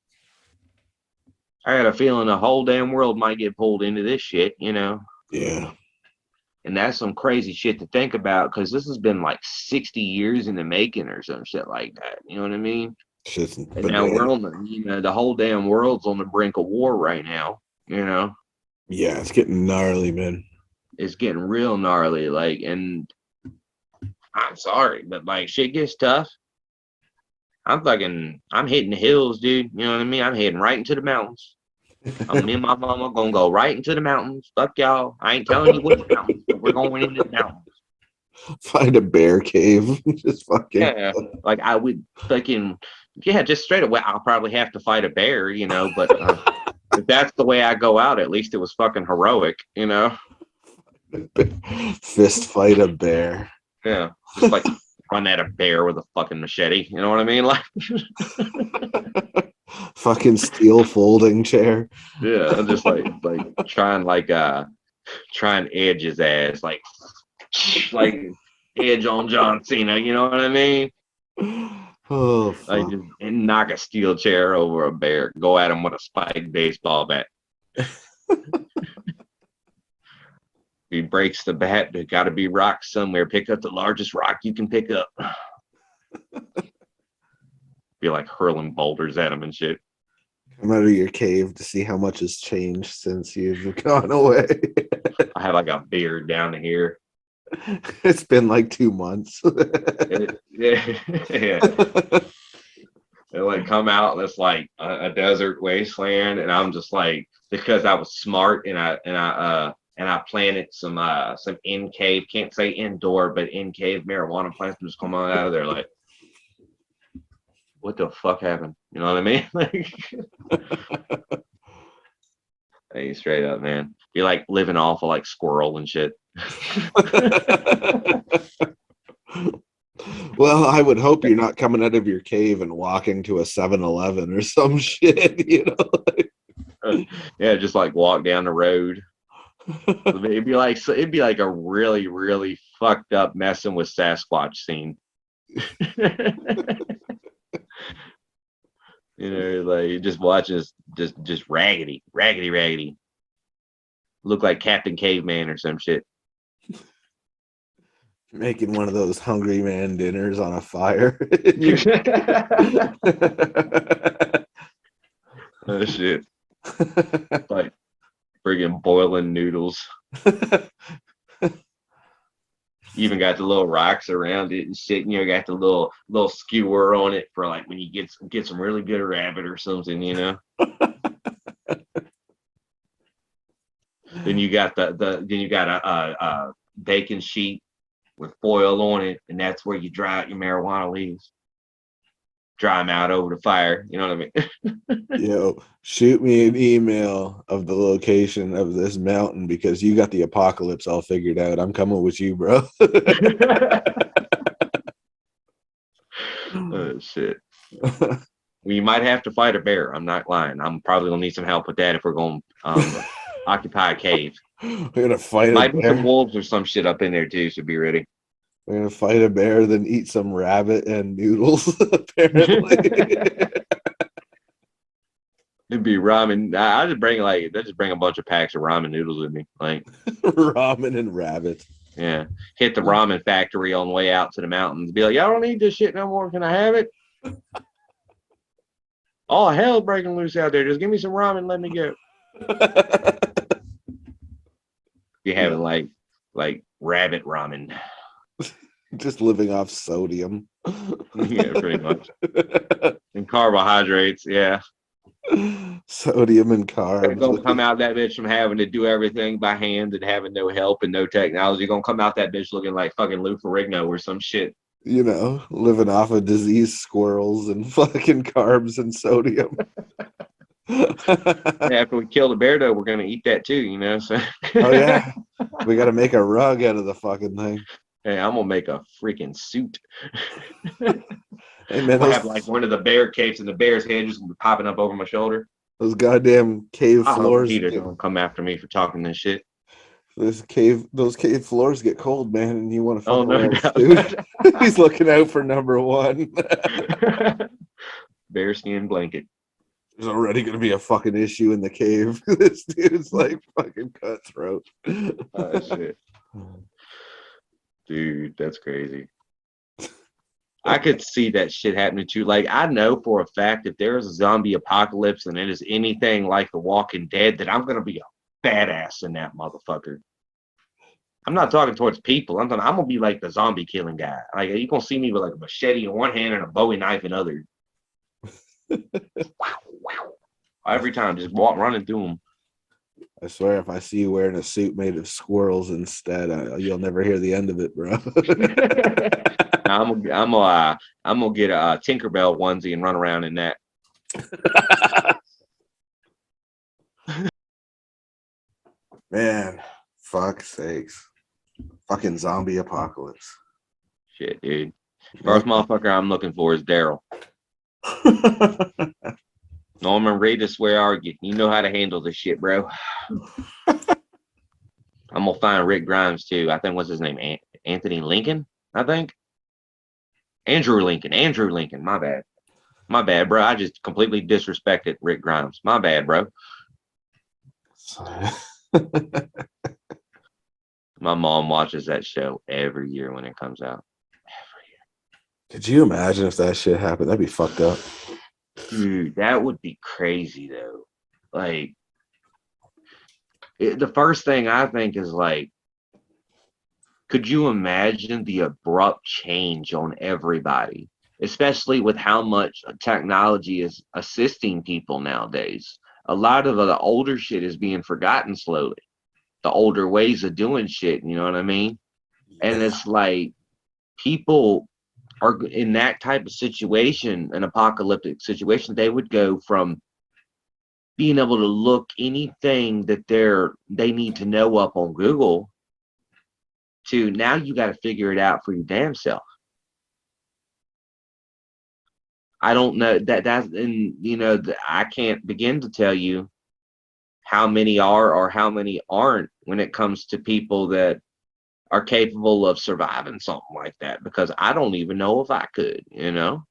I got a feeling the whole damn world might get pulled into this shit, you know. Yeah. And that's some crazy shit to think about because this has been like 60 years in the making or some shit like that. You know what I mean? Shit's And now bananas. we're on the, you know, the whole damn world's on the brink of war right now. You know, Yeah, it's getting gnarly, man. it's getting real gnarly. Like, and I'm sorry, but like shit gets tough. I'm hitting the hills, dude. You know what I mean? I'm heading right into the mountains. Me and my mama gonna go right into the mountains. Fuck y'all. I ain't telling you which mountains, but we're going into the mountains. Find a bear cave. Just fucking. Yeah, like I would fucking, yeah, just straight away. I'll probably have to fight a bear, you know, but if that's the way I go out, at least it was fucking heroic, you know? Fist fight a bear. Yeah, just like run at a bear with a fucking machete, you know what I mean? Like, Fucking steel folding chair. yeah, just try and edge his ass, like edge on John Cena, you know what I mean? Oh, Like fuck. just and knock a steel chair over a bear, go at him with a spiked baseball bat. He breaks the bat, there got to be rocks somewhere. Pick up the largest rock you can pick up. Be like hurling boulders at him and shit. Come out of your cave to see how much has changed since you've gone away. I have like a beard down here. It's been like 2 months. Yeah. It like come out and it's like a desert wasteland, and I'm just like, because I was smart and I planted some in cave, can't say indoor, but in cave marijuana plants just come out of there like, what the fuck happened? You know what I mean? Like, hey, straight up, man. You're like living off of like squirrel and shit. Well, I would hope you're not coming out of your cave and walking to a 7-Eleven or some shit, you know? Yeah, just like walk down the road. It'd be like a really, really fucked up messing with Sasquatch scene. You know, like just watching just raggedy. Look like Captain Caveman or some shit. Making one of those hungry man dinners on a fire. Oh shit. Like friggin' boiling noodles. You even got the little rocks around it and shit, and you got the little skewer on it for like when you get some really good rabbit or something, you know. Then you got a bacon sheet with foil on it, and that's where you dry out your marijuana leaves. Dry them out over the fire, you know what I mean? Yo, shoot me an email of the location of this mountain because you got the apocalypse all figured out. I'm coming with you, bro. Oh shit. We might have to fight a bear. I'm not lying. I'm probably gonna need some help with that if we're going to occupy a cave. We're gonna fight Might a be bear. some wolves or some shit up in there too, so be ready. We're gonna fight a bear, then eat some rabbit and noodles. Apparently, It'd be ramen. I just bring a bunch of packs of ramen noodles with me. Like ramen and rabbit. yeah, hit the ramen factory on the way out to the mountains. Be like, y'all don't need this shit no more. Can I have it? All hell breaking loose out there. Just give me some ramen. Let me go. You're having like rabbit ramen. Just living off sodium. Yeah, pretty much. And carbohydrates, yeah. Sodium and They're carbs. gonna come out that bitch from having to do everything by hand and having no help and no technology. Gonna come out that bitch looking like fucking Lou Ferrigno or some shit. You know, living off of diseased squirrels and fucking carbs and sodium. After we kill the bear, though, we're gonna eat that too, you know. So, Oh yeah, we got to make a rug out of the fucking thing. hey, I'm gonna make a freaking suit. Hey man, We'll have like one of the bear capes and the bear's head just popping up over my shoulder. those goddamn cave I hope floors. Peter don't come after me for talking this shit. Those cave floors get cold, man, and you want to Oh fucking no, wear a suit. He's looking out for number one. Bearskin blanket. There's already going to be a fucking issue in the cave. This dude's like fucking cutthroat. Oh shit, dude, that's crazy. I could see that shit happening too. Like, I know for a fact if there is a zombie apocalypse and it is anything like The Walking Dead, that I'm gonna be a badass in that motherfucker. I'm not talking towards people. I'm gonna be like the zombie killing guy. Like, you gonna see me with like a machete in one hand and a Bowie knife in other. Wow, wow. Every time, just running through them. I swear, if I see you wearing a suit made of squirrels instead, you'll never hear the end of it, bro. I'm gonna get a Tinkerbell onesie and run around in that. Man, fuck sakes. Fucking zombie apocalypse. Shit, dude. First motherfucker I'm looking for is Daryl. Norman Reedus, where are you? You know how to handle this shit, bro. I'm gonna find Rick Grimes too. I think what's his name? Anthony Lincoln, I think. Andrew Lincoln. My bad, bro. I just completely disrespected Rick Grimes. My bad, bro. My mom watches that show every year when it comes out. Every year. Could you imagine if that shit happened? That'd be fucked up. Dude, that would be crazy though. Like, the first thing I think is like, could you imagine the abrupt change on everybody, especially with how much technology is assisting people nowadays? A lot of the older shit is being forgotten slowly. The older ways of doing shit, you know what I mean? And it's like people are in that type of situation, an apocalyptic situation, they would go from being able to look anything that they need to know up on Google to now you got to figure it out for your damn self. I don't know that's, and you know, I can't begin to tell you how many are or how many aren't when it comes to people that are capable of surviving something like that, because I don't even know if I could, you know.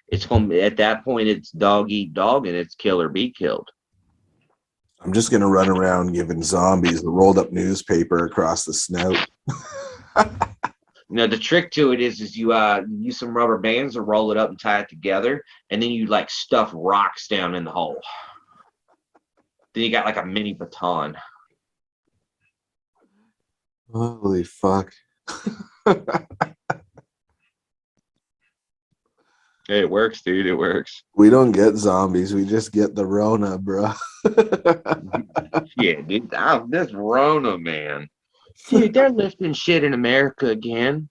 It's gonna be, at that point, it's dog eat dog and it's kill or be killed. I'm just gonna run around giving zombies the rolled up newspaper across the snout. You know, the trick to it is you use some rubber bands to roll it up and tie it together, and then you like stuff rocks down in the hole. Then you got like a mini baton. Holy fuck. Hey, it works, dude. It works. We don't get zombies, we just get the Rona, bro. Yeah, dude. This Rona, man. Dude, they're lifting shit in America again.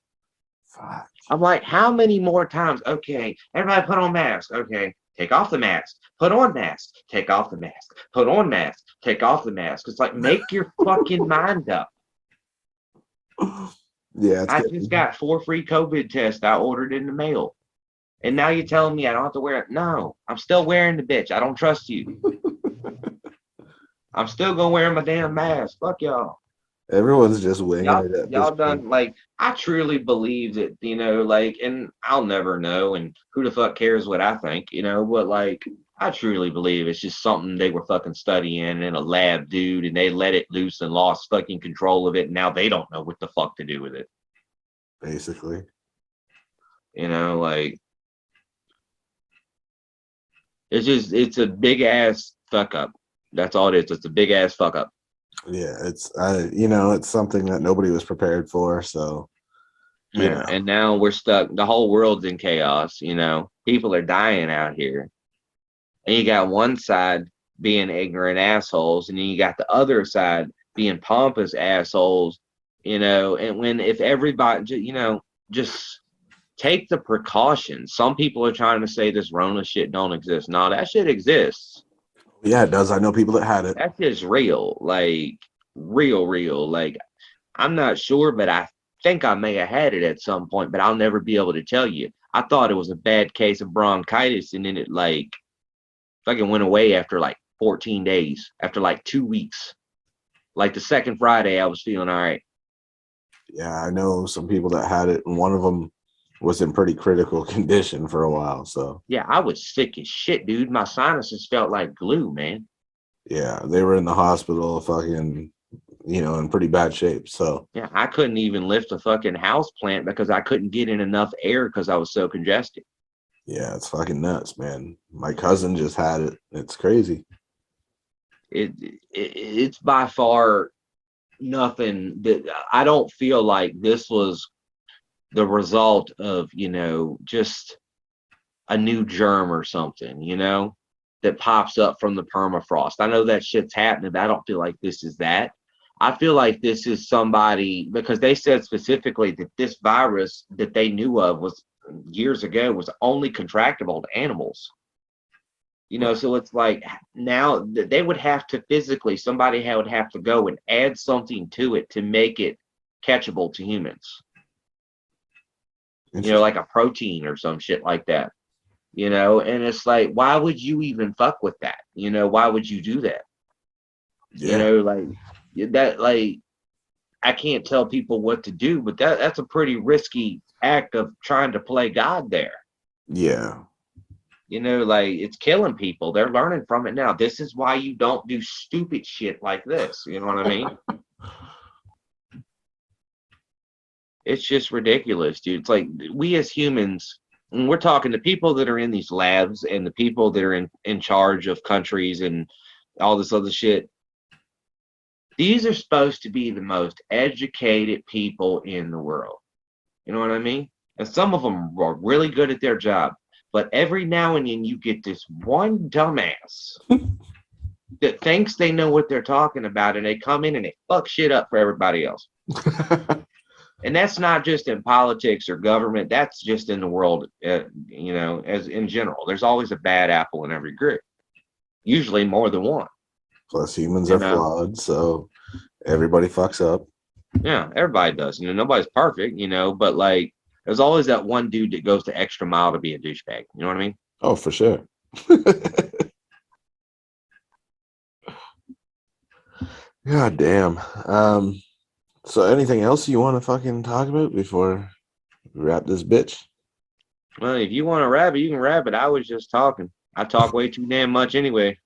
Fuck. I'm like, how many more times? Okay, everybody put on masks. Okay, take off the mask. Put on mask. Take off the mask. Put on mask. Take off the mask. It's like, make your fucking mind up. Yeah, I just got 4 free COVID tests I ordered in the mail. And now you're telling me I don't have to wear it? No, I'm still wearing the bitch. I don't trust you. I'm still gonna wear my damn mask. Fuck y'all. Everyone's just winging Y'all, it at y'all this done point. like, I truly believe that, you know, like, and I'll never know, and who the fuck cares what I think, you know, but like, I truly believe it's just something they were fucking studying in a lab, dude, and they let it loose and lost fucking control of it, and now they don't know what the fuck to do with it. Basically. You know, like, it's a big ass fuck up. That's all it is. It's a big ass fuck up. Yeah, it's it's something that nobody was prepared for. So Yeah, and now we're stuck. The whole world's in chaos. People are dying out here, and you got one side being ignorant assholes, and then you got the other side being pompous assholes. And if everybody, just take the precautions. Some people are trying to say this Rona shit don't exist. No, that shit exists. yeah, it does. I know people that had it. That's just real, like real. Like, I'm not sure, but I think I may have had it at some point, but I'll never be able to tell you. I thought it was a bad case of bronchitis, and then it like fucking went away after like 14 days, after like 2 weeks. Like the second Friday, I was feeling all right. Yeah, I know some people that had it, and one of them was in pretty critical condition for a while. So Yeah, I was sick as shit, dude. My sinuses felt like glue, man. yeah, they were in the hospital, fucking, in pretty bad shape. So Yeah, I couldn't even lift a fucking house plant because I couldn't get in enough air because I was so congested. yeah, it's fucking nuts, man. My cousin just had it. It's crazy. It's by far nothing that I don't feel like this was the result of, just a new germ or something, that pops up from the permafrost. I know that shit's happening, but I don't feel like this is that. I feel like this is somebody, because they said specifically that this virus that they knew of was years ago was only contractable to animals. So it's like now they would have to physically, somebody would have to go and add something to it to make it catchable to humans. Like a protein or some shit like that. And it's like, why would you even fuck with that? Why would you do that? Yeah. Like that, like, I can't tell people what to do, but that's a pretty risky act of trying to play God there. Yeah. Like, it's killing people. They're learning from it now. This is why you don't do stupid shit like this. You know what I mean? It's just ridiculous, dude. It's like we as humans, and we're talking to people that are in these labs and the people that are in charge of countries and all this other shit. These are supposed to be the most educated people in the world. You know what I mean? And some of them are really good at their job. But every now and then you get this one dumbass that thinks they know what they're talking about, and they come in and they fuck shit up for everybody else. And that's not just in politics or government. That's just in the world, as in general. There's always a bad apple in every group, usually more than one. Plus, humans are flawed, so everybody fucks up. Yeah, everybody does. Nobody's perfect, but like, there's always that one dude that goes the extra mile to be a douchebag. You know what I mean? Oh, for sure. God damn. So anything else you want to fucking talk about before we wrap this bitch? Well, if you want to wrap it, you can wrap it. I was just talking. I talk way too damn much anyway.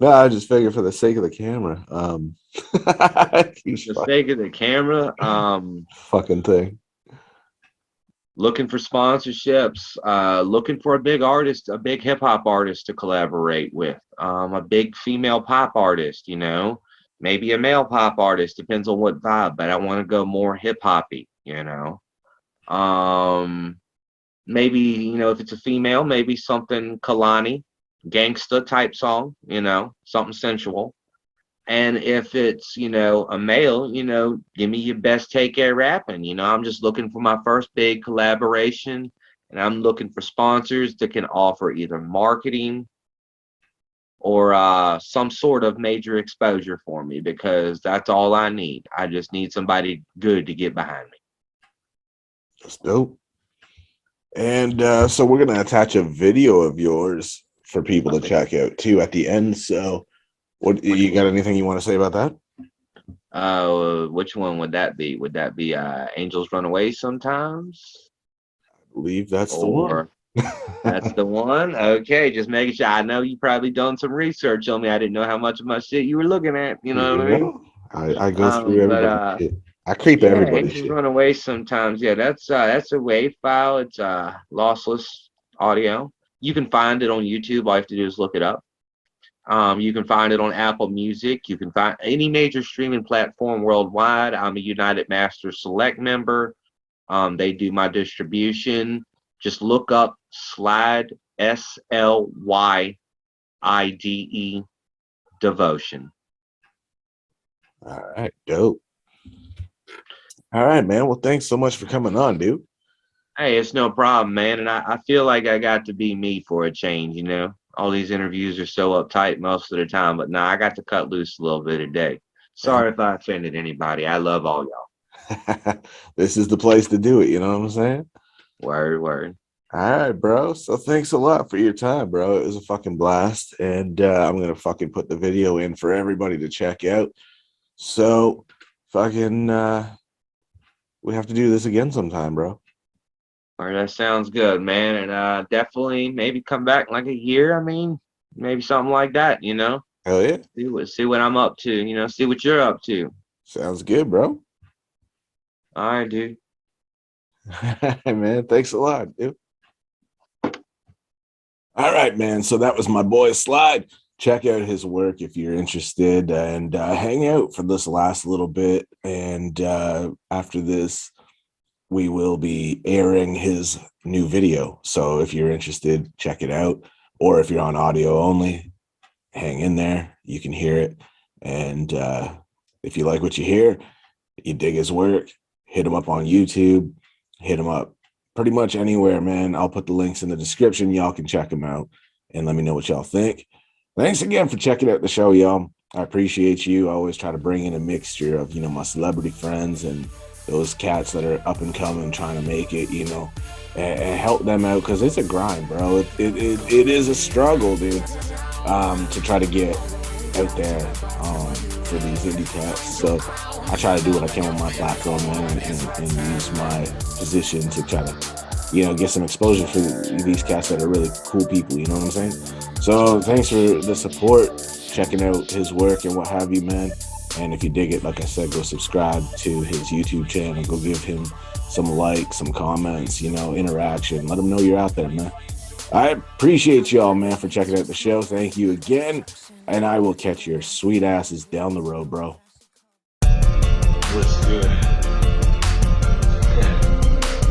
No, I just figured for the sake of the camera. For the sake of the camera, fucking thing. Looking for sponsorships, looking for a big artist, a big hip hop artist to collaborate with, a big female pop artist, maybe a male pop artist, depends on what vibe, but I want to go more hip hoppy, maybe, if it's a female, maybe something Kalani, gangsta type song, something sensual. And if it's, a male, give me your best take at rapping. I'm just looking for my first big collaboration, and I'm looking for sponsors that can offer either marketing or some sort of major exposure for me, because that's all I need. I just need somebody good to get behind me. That's dope. And so we're going to attach a video of yours for people to check out too at the end. So what you got anything you want to say about that? Which one would that be? Would that be Angels Run Away Sometimes? I believe that's the one. That's the one? Okay, just making sure. I know you probably done some research on me. I didn't know how much of my shit you were looking at. You know what I mean? I go through everybody's shit. I creep everybody's shit. Run Away Sometimes. Yeah, that's a WAV file. It's lossless audio. You can find it on YouTube. All you have to do is look it up. You can find it on Apple Music. You can find any major streaming platform worldwide. I'm a United Masters Select member. They do my distribution. Just look up Slyide, Slyide Devotion. All right, dope. All right, man. Well, thanks so much for coming on, dude. Hey, it's no problem, man. And I feel like I got to be me for a change, you know? All these interviews are so uptight most of the time, but nah, I got to cut loose a little bit today. Sorry if I offended anybody. I love all y'all. This is the place to do it, you know what I'm saying? Word, word. All right, bro. So thanks a lot for your time, bro. It was a fucking blast. And I'm going to fucking put the video in for everybody to check out. So fucking we have to do this again sometime, bro. All right, that sounds good, man. And definitely maybe come back in like a year. I mean, maybe something like that, you know? Hell yeah. See what I'm up to, you know, see what you're up to. Sounds good, bro. All right, dude. Man, thanks a lot, dude. All right, man. So that was my boy Slyide. Check out his work if you're interested, and hang out for this last little bit. And after this, we will be airing his new video. So if you're interested, check it out. Or if you're on audio only, hang in there. You can hear it. And if you like what you hear, you dig his work, hit him up on YouTube, hit him up pretty much anywhere, man. I'll put the links in the description. Y'all can check him out and let me know what y'all think. Thanks again for checking out the show, y'all. I appreciate you. I always try to bring in a mixture of, you know, my celebrity friends and those cats that are up and coming, trying to make it, you know, and help them out, because it's a grind, bro. It is a struggle, dude, to try to get out there for these indie cats. So I try to do what I can with my platform, man, and use my position to try to, you know, get some exposure for these cats that are really cool people, you know what I'm saying? So thanks for the support, checking out his work and what have you, man. And if you dig it, like I said, go subscribe to his YouTube channel. Go give him some likes, some comments, you know, interaction. Let him know you're out there, man. I appreciate y'all, man, for checking out the show. Thank you again. And I will catch your sweet asses down the road, bro. What's good?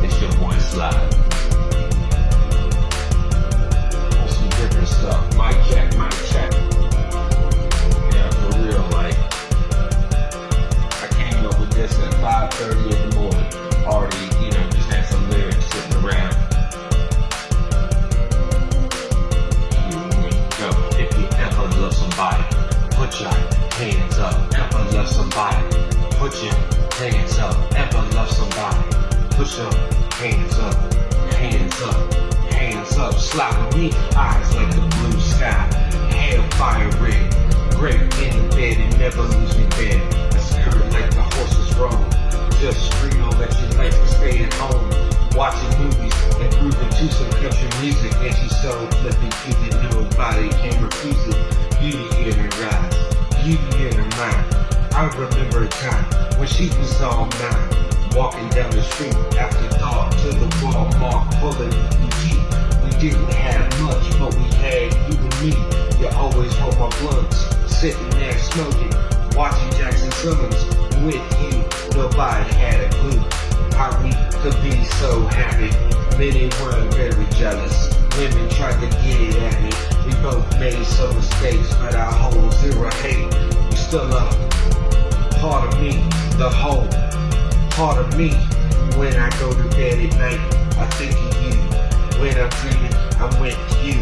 It's your boy Slyide. On some different stuff. Mic check, mic check. Yeah, for real, like, I came up with this at 5:30 in the morning. Already, you know, just had some lyrics sitting around. Here we go. If you ever love somebody, put your hands up. Ever love somebody, put your hands up. Ever love somebody, put your hands up. Hands up, hands up. Slide with me, eyes like the blue sky. Hair fire red, great in the bed and never lose me bed. A spirit like the horses roll. Just real that you like to stay at home, watching movies and grooving to some country music. And she's so flippy cute that nobody can refuse it. Beauty in her eyes, beauty in her mind. I remember a time when she was all mine, walking down the street after dark to the Walmart pulling boutique. We didn't have much, but we had you and me. You always hold my blunts, sitting there smoking, watching Jackson Summers with you. Nobody had a clue how we could be so happy. Many were very jealous. Women tried to get it at me. We both made some mistakes, but I hold zero hate. You still a part of me, the whole part of me. When I go to bed at night, I think of you. When I'm dreaming, I'm with you.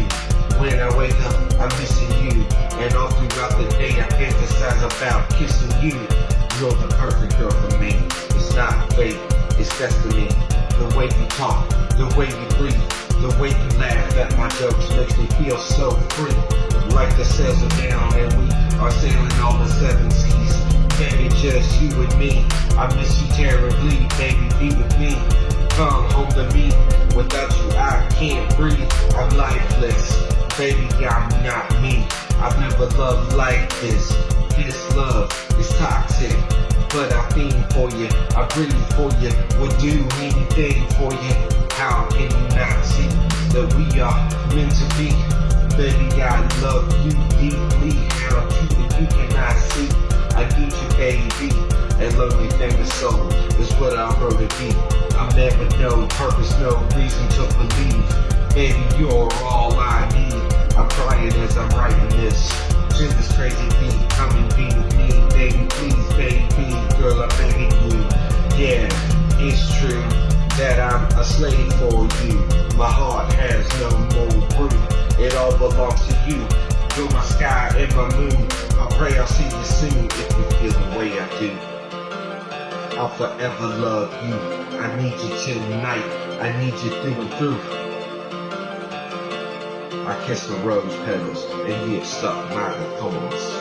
When I wake up, I'm missing you. And all throughout the day, I fantasize about kissing you. You're the perfect girl for me. It's not fate, it's destiny. The way you talk, the way you breathe, the way you laugh at my jokes makes me feel so free. Like the sails are down and we are sailing all the seven seas. Baby, just you and me. I miss you terribly, baby, be with me. Come home to me. Without you, I can't breathe. I'm lifeless, baby, I'm not me. I've never loved like this. This love is toxic, but I feel for you. I breathe for you. Would do anything for you. How can you not see that we are meant to be. Baby, I love you deeply, and I'm truly you cannot see. I need you, baby, and lonely famous soul is what I wrote to be. I never no purpose, no reason to believe. Baby, you're all I need. I'm crying as I'm writing this. To this crazy beat, come and be with me. Baby, please, baby, girl, I'm begging you. Yeah, it's true that I'm a slave for you. My heart has no more room. It all belongs to you. You're my sky and my moon. I pray I'll see you soon if you feel the way I do. I'll forever love you. I need you tonight. I need you through and through. I kiss the rose petals and you get stuck by the thorns.